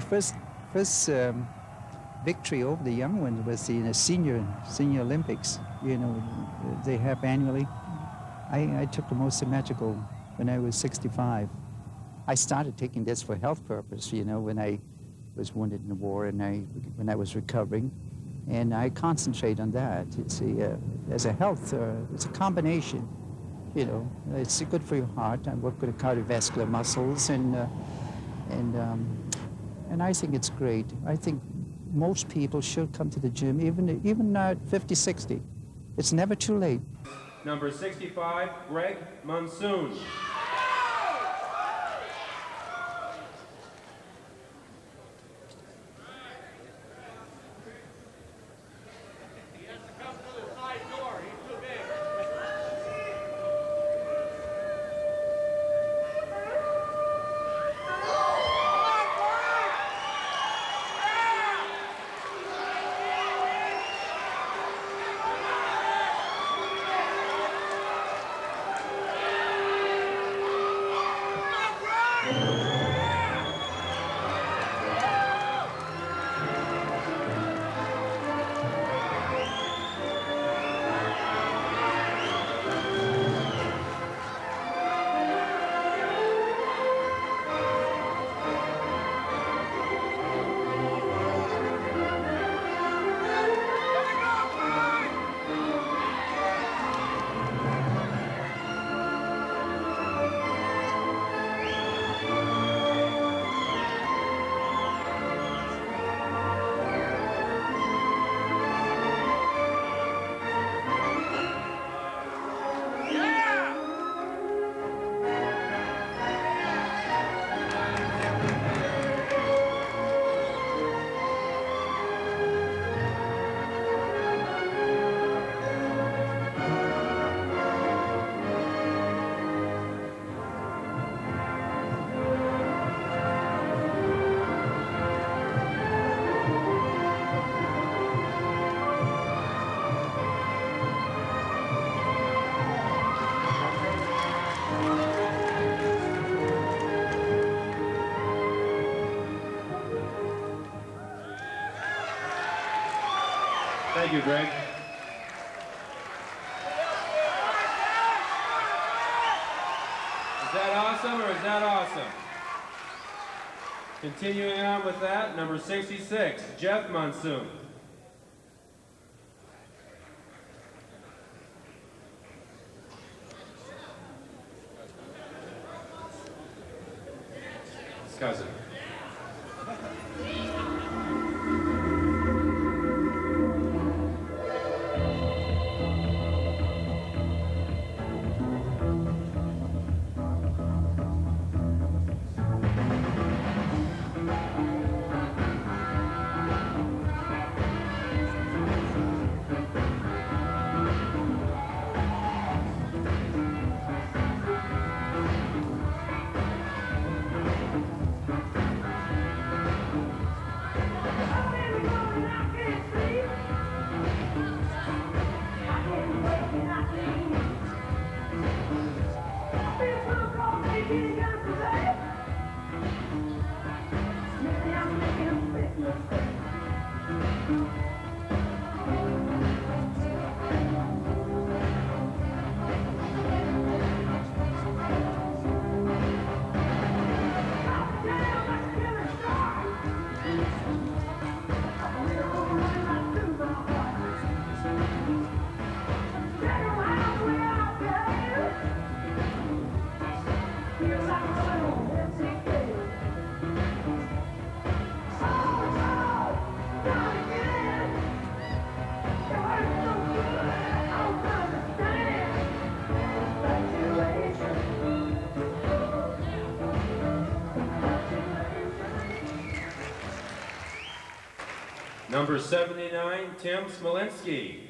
first victory over the young ones was in the senior Olympics. You know, they have annually. I took the most symmetrical when I was 65. I started taking this for health purpose, you know, when I was wounded in the war and when I was recovering. And I concentrate on that. It's as a health, it's a combination. You know, it's good for your heart. I work with the cardiovascular muscles, and I think it's great. I think most people should come to the gym, even at 50, 60. It's never too late. Number 65, Greg Monsoon. Thank you, Greg. Is that awesome or is that awesome? Continuing on with that, number 66, Jeff Monsoon. His cousin. Number 79, Tim Smolinski.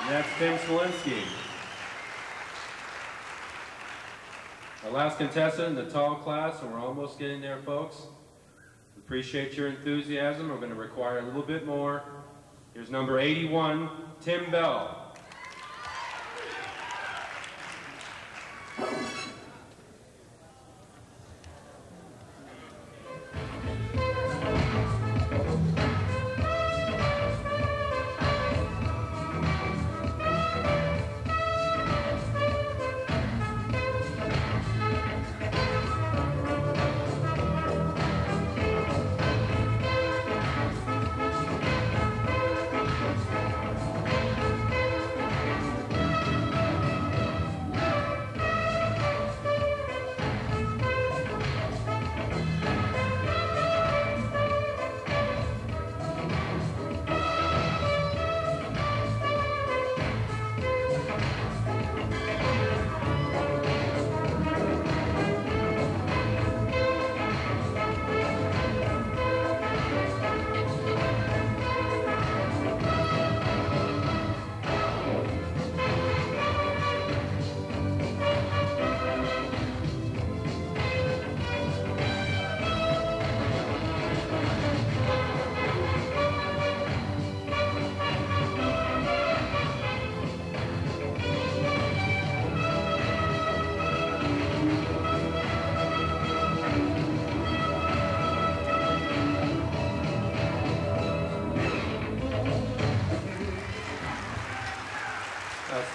That's Tim Smolinski. Our last contestant in the tall class, and we're almost getting there, folks. Appreciate your enthusiasm. We're going to require a little bit more. Here's number 81, Tim Bell.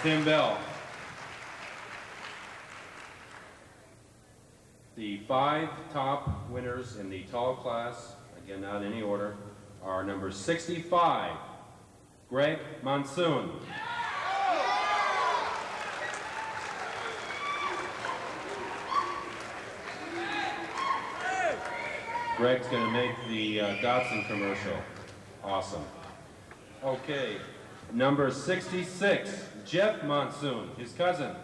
Tim Bell. The 5 top winners in the tall class, again not in any order, are number 65, Greg Monsoon. Greg's going to make the Datsun commercial. Awesome. Okay, number 66, Jeff Monsoon, his cousin.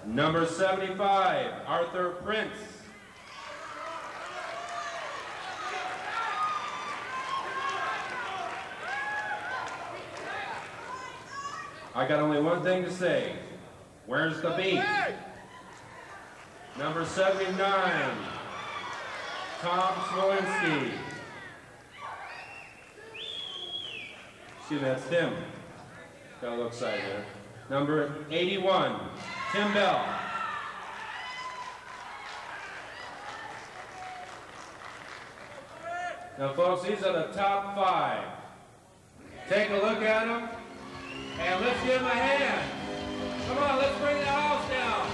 Number 75, Arthur Prince. I got only one thing to say. Where's the beat? Number 79, Tom Smolinski. Excuse me, that's Tim. Got a little excited there. Number 81, Tim Bell. Now folks, these are the top 5. Take a look at them, and let's give them a hand. Come on, let's bring the house down.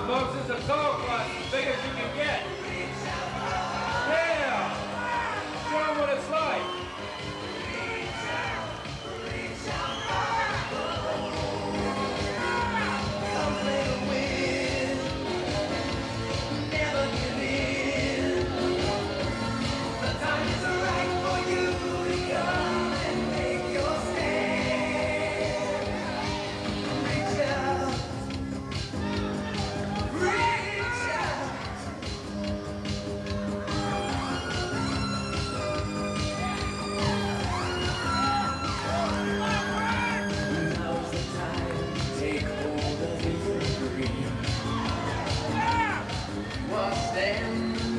Folks, it's a tall class, as big as you can get. Yeah! Show them what it's like. Never give in. The time is right for you to come and make your stand. Reach out.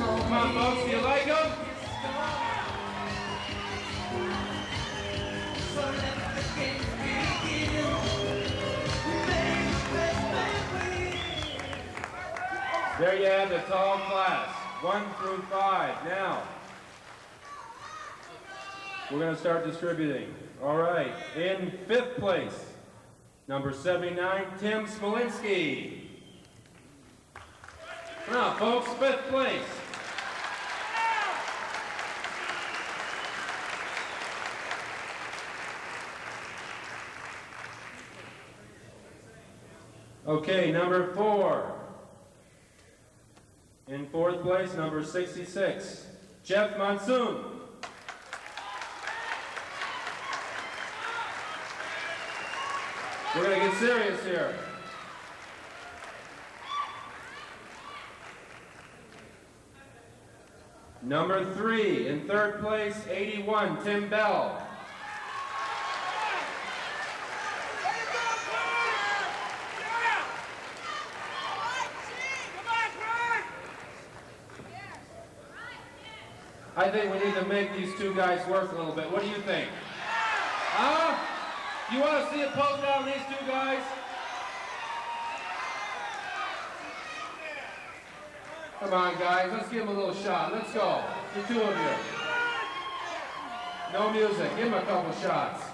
Come on, folks, do you like them? There you have the tall class, 1 through 5. Now, we're going to start distributing. All right, in 5th place, number 79, Tim Smolinski. Come on, folks, 5th place. Okay, number 4. In 4th place, number 66, Jeff Monsoon. We're going to get serious here. Number 3, in 3rd place, 81, Tim Bell. I think we need to make these 2 guys work a little bit. What do you think? Huh? You want to see a pose down these 2 guys? Come on, guys. Let's give them a little shot. Let's go. The 2 of you. No music. Give them a couple shots.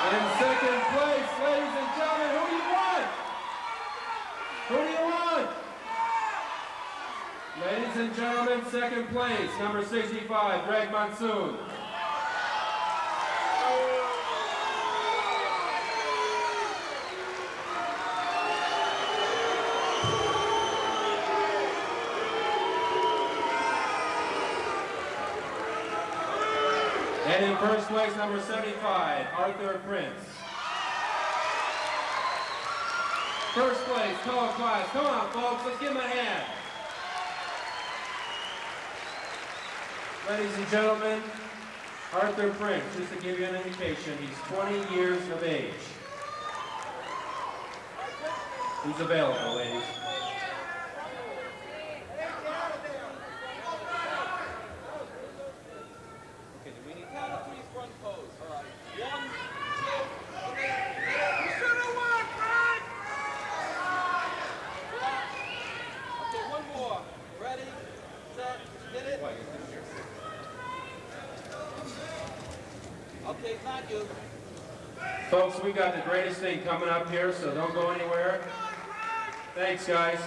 In 2nd place, ladies and gentlemen, who do you want? Who do you want? Ladies and gentlemen, 2nd place, number 65, Greg Monsoon. Taking first place, number 75, Arthur Prince. First place, tall class. Come on, folks, let's give him a hand. Ladies and gentlemen, Arthur Prince, just to give you an indication, he's 20 years of age. Who's available, ladies? Okay, do we need count of three front pose? All right. 1, 2, 3. Okay, one more. Ready, set, hit it. Okay, thank you. Folks, we got the greatest thing coming up here, so don't go anywhere. Thanks, guys.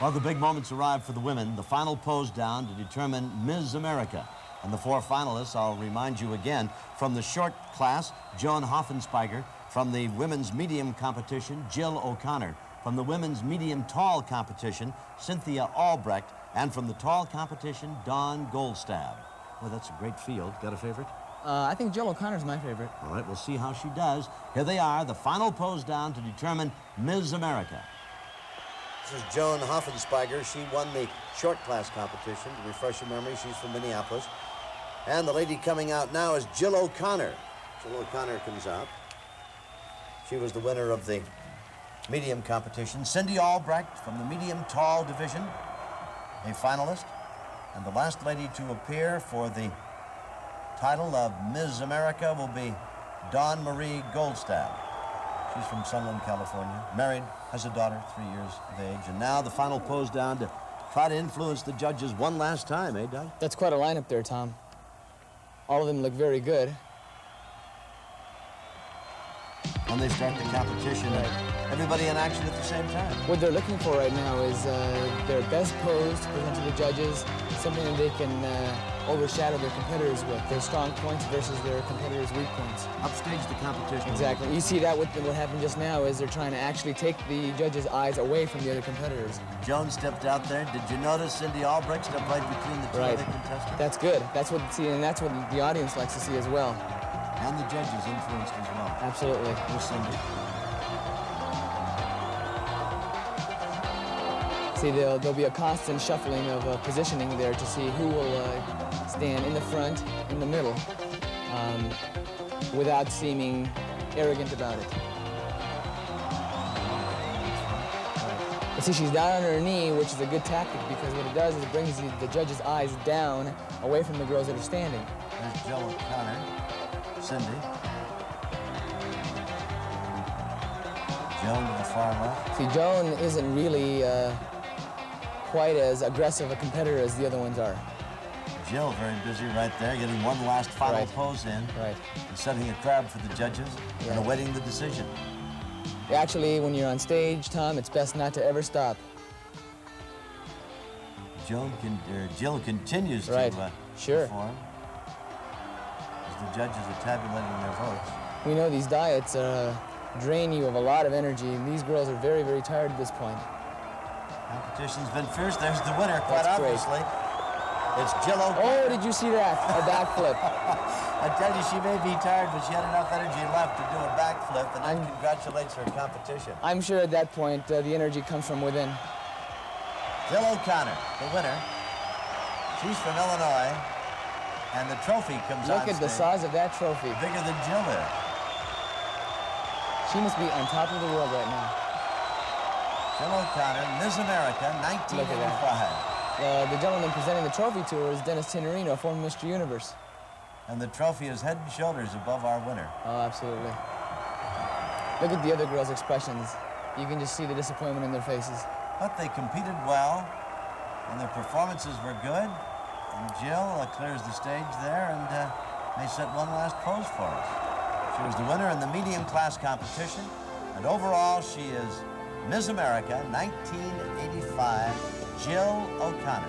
Well, the big moments arrive for the women. The final pose down to determine Ms. America. And the four finalists, I'll remind you again, from the short class, Joan Hoffenspiger. From the women's medium competition, Jill O'Connor. From the women's medium tall competition, Cynthia Albrecht. And from the tall competition, Dawn Goldstab. Well, that's a great field. Got a favorite? I think Jill O'Connor's my favorite. All right, we'll see how she does. Here they are, the final pose down to determine Ms. America. This is Joan Hoffenspiger. She won the short class competition. To refresh your memory, she's from Minneapolis. And the lady coming out now is Jill O'Connor. Jill O'Connor comes out. She was the winner of the medium competition. Cindy Albrecht from the medium tall division, a finalist. And the last lady to appear for the title of Ms. America will be Dawn Marie Goldstab. She's from Sunland, California, married, has a daughter, 3 years of age. And now the final pose down to try to influence the judges one last time, eh, Doug? That's quite a lineup there, Tom. All of them look very good. When they start the competition, everybody in action at the same time. What they're looking for right now is their best pose to present to the judges, something that they can overshadow their competitors with, their strong points versus their competitors' weak points. Upstage the competition. Exactly. You see that what happened just now is they're trying to actually take the judges' eyes away from the other competitors. Joan stepped out there. Did you notice Cindy Albrecht stepped right between the two other contestants? That's good. That's what the audience likes to see as well. And the judges influenced as well. Absolutely. Here's Cindy. See, there'll be a constant shuffling of positioning there to see who will stand in the front, in the middle, without seeming arrogant about it. But see, she's down on her knee, which is a good tactic because what it does is it brings the judges' eyes down away from the girls that are standing. There's Jill O'Connor, Cindy. Joan to the far left. See, Joan isn't really quite as aggressive a competitor as the other ones are. Jill very busy right there, getting one last final pose in. Right. And setting a crowd for the judges and awaiting the decision. Actually, when you're on stage, Tom, it's best not to ever stop. Jill continues to perform as the judges are tabulating their votes. We know these diets drain you of a lot of energy, and these girls are very, very tired at this point. Competition's been fierce. There's the winner, quite obviously. It's Jill O'Connor. Oh, did you see that? A backflip. I tell you, she may be tired, but she had enough energy left to do a backflip, and that congratulates her competition. I'm sure at that point, the energy comes from within. Jill O'Connor, the winner. She's from Illinois, and the trophy comes on Look at the size of that trophy. Bigger than Jill is. She must be on top of the world right now. Jill O'Connor, Ms. America, 1985. The gentleman presenting the trophy to her is Dennis Tenorino, former Mr. Universe. And the trophy is head and shoulders above our winner. Oh, absolutely. Look at the other girls' expressions. You can just see the disappointment in their faces. But they competed well, and their performances were good. And Jill clears the stage there and may set one last pose for us. She was the winner in the medium class competition, and overall she is Ms. America, 1985, Jill O'Connor.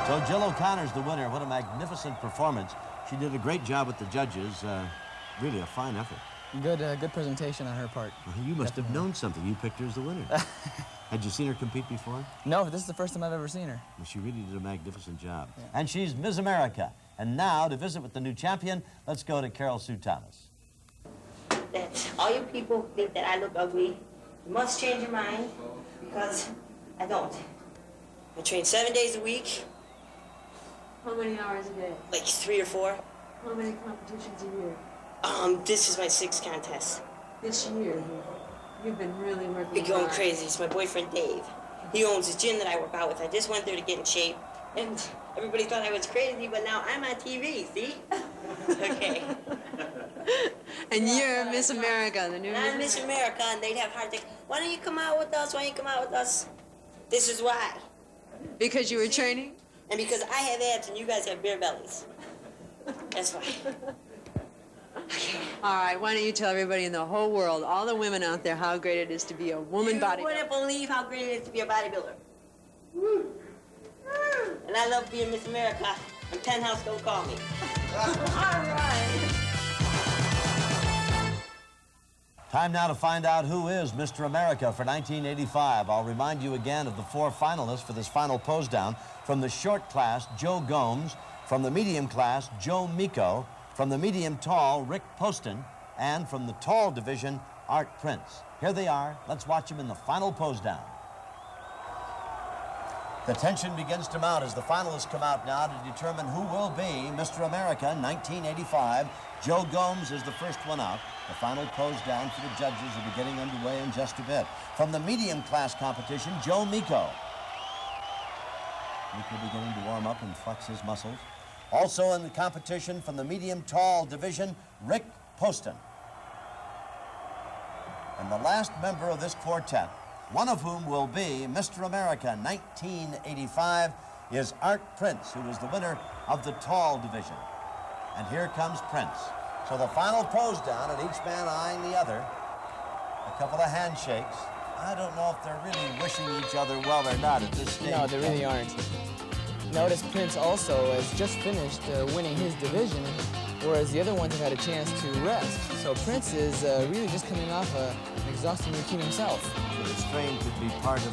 So Jill O'Connor's the winner. What a magnificent performance. She did a great job with the judges. Really a fine effort. Good presentation on her part. Well, you must have known something. You picked her as the winner. Had you seen her compete before? No, this is the first time I've ever seen her. Well, she really did a magnificent job. Yeah. And she's Ms. America. And now, to visit with the new champion, let's go to Carol Sue Thomas. That all you people who think that I look ugly, you must change your mind, because I don't. I train 7 days a week. How many hours a day? Like 3 or 4. How many competitions a year? This is my 6th contest. This year? You've been really working You're going hard. crazy. It's my boyfriend, Dave. He owns a gym that I work out with. I just went there to get in shape. And everybody thought I was crazy, but now I'm on TV, see? Okay. And you're Miss America, the new And I'm Miss America, and they'd have heart attack. Why don't you come out with us? Why don't you come out with us? This is why. Because you were training? And because I have abs and you guys have bare bellies. That's why. All right, why don't you tell everybody in the whole world, all the women out there, how great it is to be a woman bodybuilder. You wouldn't believe how great it is to be a bodybuilder. And I love being Miss America. And Penthouse don't call me. All right. Time now to find out who is Mr. America for 1985. I'll remind you again of the 4 finalists for this final pose down. From the short class, Joe Gomes. From the medium class, Joe Meeko. From the medium tall, Rick Poston. And from the tall division, Art Prince. Here they are. Let's watch them in the final pose down. The tension begins to mount as the finalists come out now to determine who will be Mr. America 1985. Joe Gomes is the first one out. The final pose down for the judges will be getting underway in just a bit. From the medium class competition, Joe Meeko. Meeko beginning to warm up and flex his muscles. Also in the competition from the medium tall division, Rick Poston. And the last member of this quartet, one of whom will be Mr. America 1985, is Art Prince, who is the winner of the tall division. And here comes Prince. So the final pose down, and each man eyeing the other. A couple of handshakes. I don't know if they're really wishing each other well or not at this stage. No, they really aren't. Notice Prince also has just finished winning his division, whereas the other ones have had a chance to rest. So Prince is really just coming off an exhausting routine himself. So the strain could be part of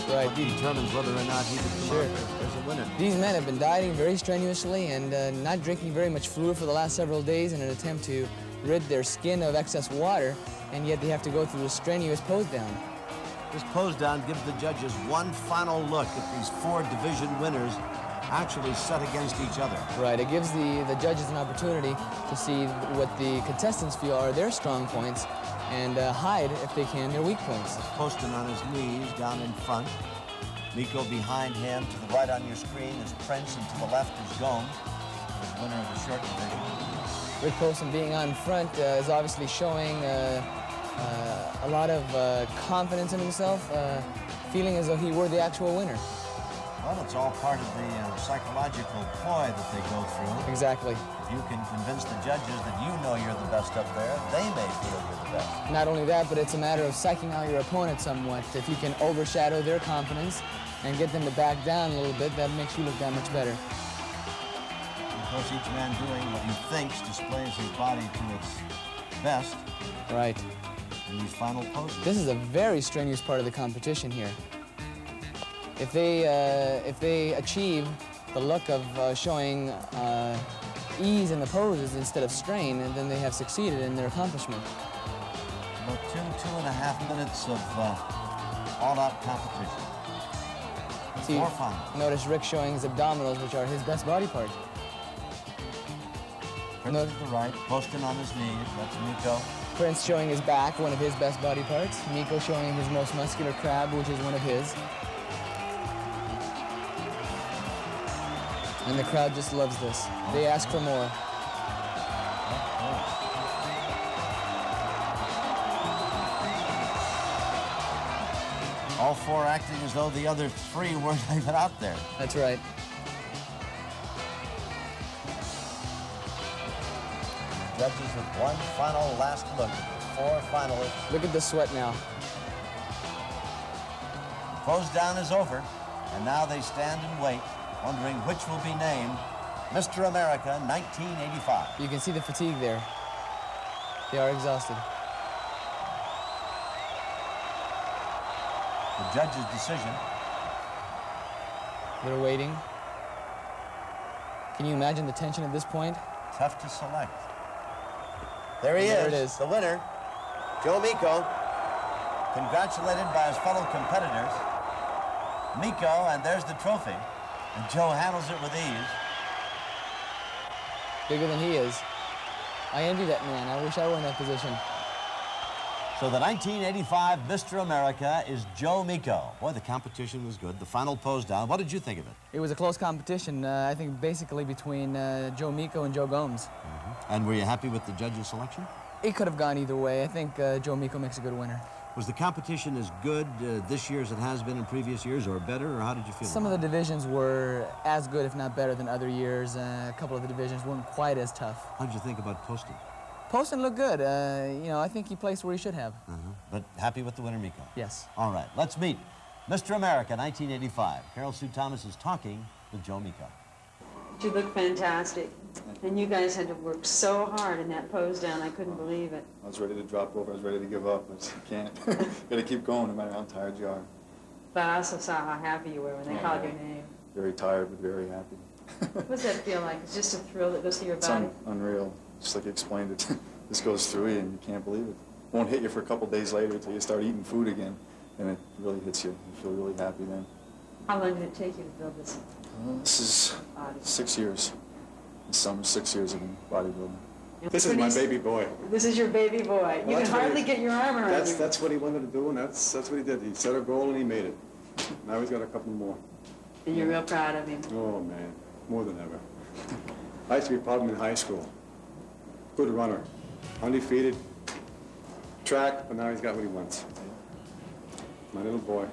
what determines whether or not he can come out as a winner. These men have been dieting very strenuously and not drinking very much fluid for the last several days in an attempt to rid their skin of excess water, and yet they have to go through this strenuous pose down. This pose down gives the judges one final look at these 4 division winners actually set against each other. Right, it gives the judges an opportunity to see what the contestants feel are their strong points and hide, if they can, their weak points. Poston on his knees down in front. Meeko behind him. To the right on your screen is Prince, and to the left is Gomes, the winner of the short division. Rick Poston being on front is obviously showing a lot of confidence in himself, feeling as though he were the actual winner. Well, it's all part of the psychological ploy that they go through. Exactly. If you can convince the judges that you know you're the best up there, they may feel you're the best. Not only that, but it's a matter of psyching out your opponent somewhat. If you can overshadow their confidence and get them to back down a little bit, that makes you look that much better. Of course, each man doing what he thinks displays his body to its best. Right. In these final poses. This is a very strenuous part of the competition here. If they achieve the look of showing ease in the poses instead of strain, then they have succeeded in their accomplishment. About 2.5 minutes of all-out competition. See, 4 finals. Notice Rick showing his abdominals, which are his best body part. Prince to the right, Poston on his knees, that's Meeko. Prince showing his back, one of his best body parts. Meeko showing his most muscular crab, which is one of his. And the crowd just loves this. They ask for more. All 4 acting as though the other 3 weren't even out there. That's right. Judges with one final last look at the 4 finalists. Look at the sweat now. Pose down is over. And now they stand and wait, wondering which will be named Mr. America 1985. You can see the fatigue there. They are exhausted. The judge's decision. They're waiting. Can you imagine the tension at this point? Tough to select. There he There is, it is. the winner, Joe Meeko, congratulated by his fellow competitors. Meeko, and there's the trophy. And Joe handles it with ease. Bigger than he is. I envy that man. I wish I were in that position. So the 1985 Mr. America is Joe Meeko. Boy, the competition was good. The final pose down. What did you think of it? It was a close competition, I think basically between Joe Meeko and Joe Gomes. And were you happy with the judge's selection? It could have gone either way. I think Joe Meeko makes a good winner. Was the competition as good this year as it has been in previous years, or better, or how did you feel? Some of the divisions were as good, if not better, than other years. A couple of the divisions weren't quite as tough. How did you think about Poston? Poston looked good. You know, I think he placed where he should have. But happy with the winner, Meeko? Yes. All right, let's meet Mr. America 1985. Carol Sue Thomas is talking with Joe Meeko. You look fantastic. And you guys had to work so hard in that pose down, I couldn't believe it. I was ready to drop over. I was ready to give up. I just can't. Got to keep going no matter how tired you are. But I also saw how happy you were when they called your name. Very tired, but very happy. What does that feel like? It's just a thrill that goes through your It's body. unreal. Just like you explained it. This goes through you and you can't believe it. Won't hit you for a couple days later until you start eating food again. And it really hits you. You feel really happy then. How long did it take you to build this? This is 6 years. This summer, 6 years of bodybuilding. This is my baby boy. This is your baby boy. You can hardly get your arm around you. That's what he wanted to do, and that's what he did. He set a goal and he made it. Now he's got a couple more. And you're real proud of him. Oh man, more than ever. I used to be proud of him in high school. Good runner, undefeated, track, but now he's got what he wants. My little boy.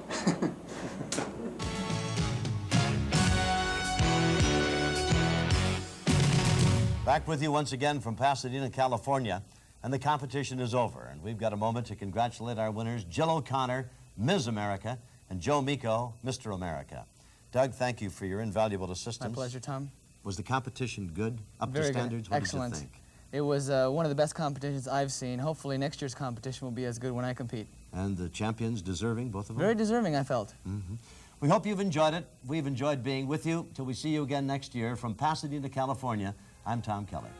Back with you once again from Pasadena, California, and the competition is over. And we've got a moment to congratulate our winners, Jill O'Connor, Ms. America, and Joe Meeko, Mr. America. Doug, thank you for your invaluable assistance. My pleasure, Tom. Was the competition good, up Very to standards? good. What Excellent. did you think? It was one of the best competitions I've seen. Hopefully next year's competition will be as good when I compete. And the champions deserving, both of them? Very deserving, I felt. We hope you've enjoyed it. We've enjoyed being with you. Till we see you again next year from Pasadena, California, I'm Tom Kelly.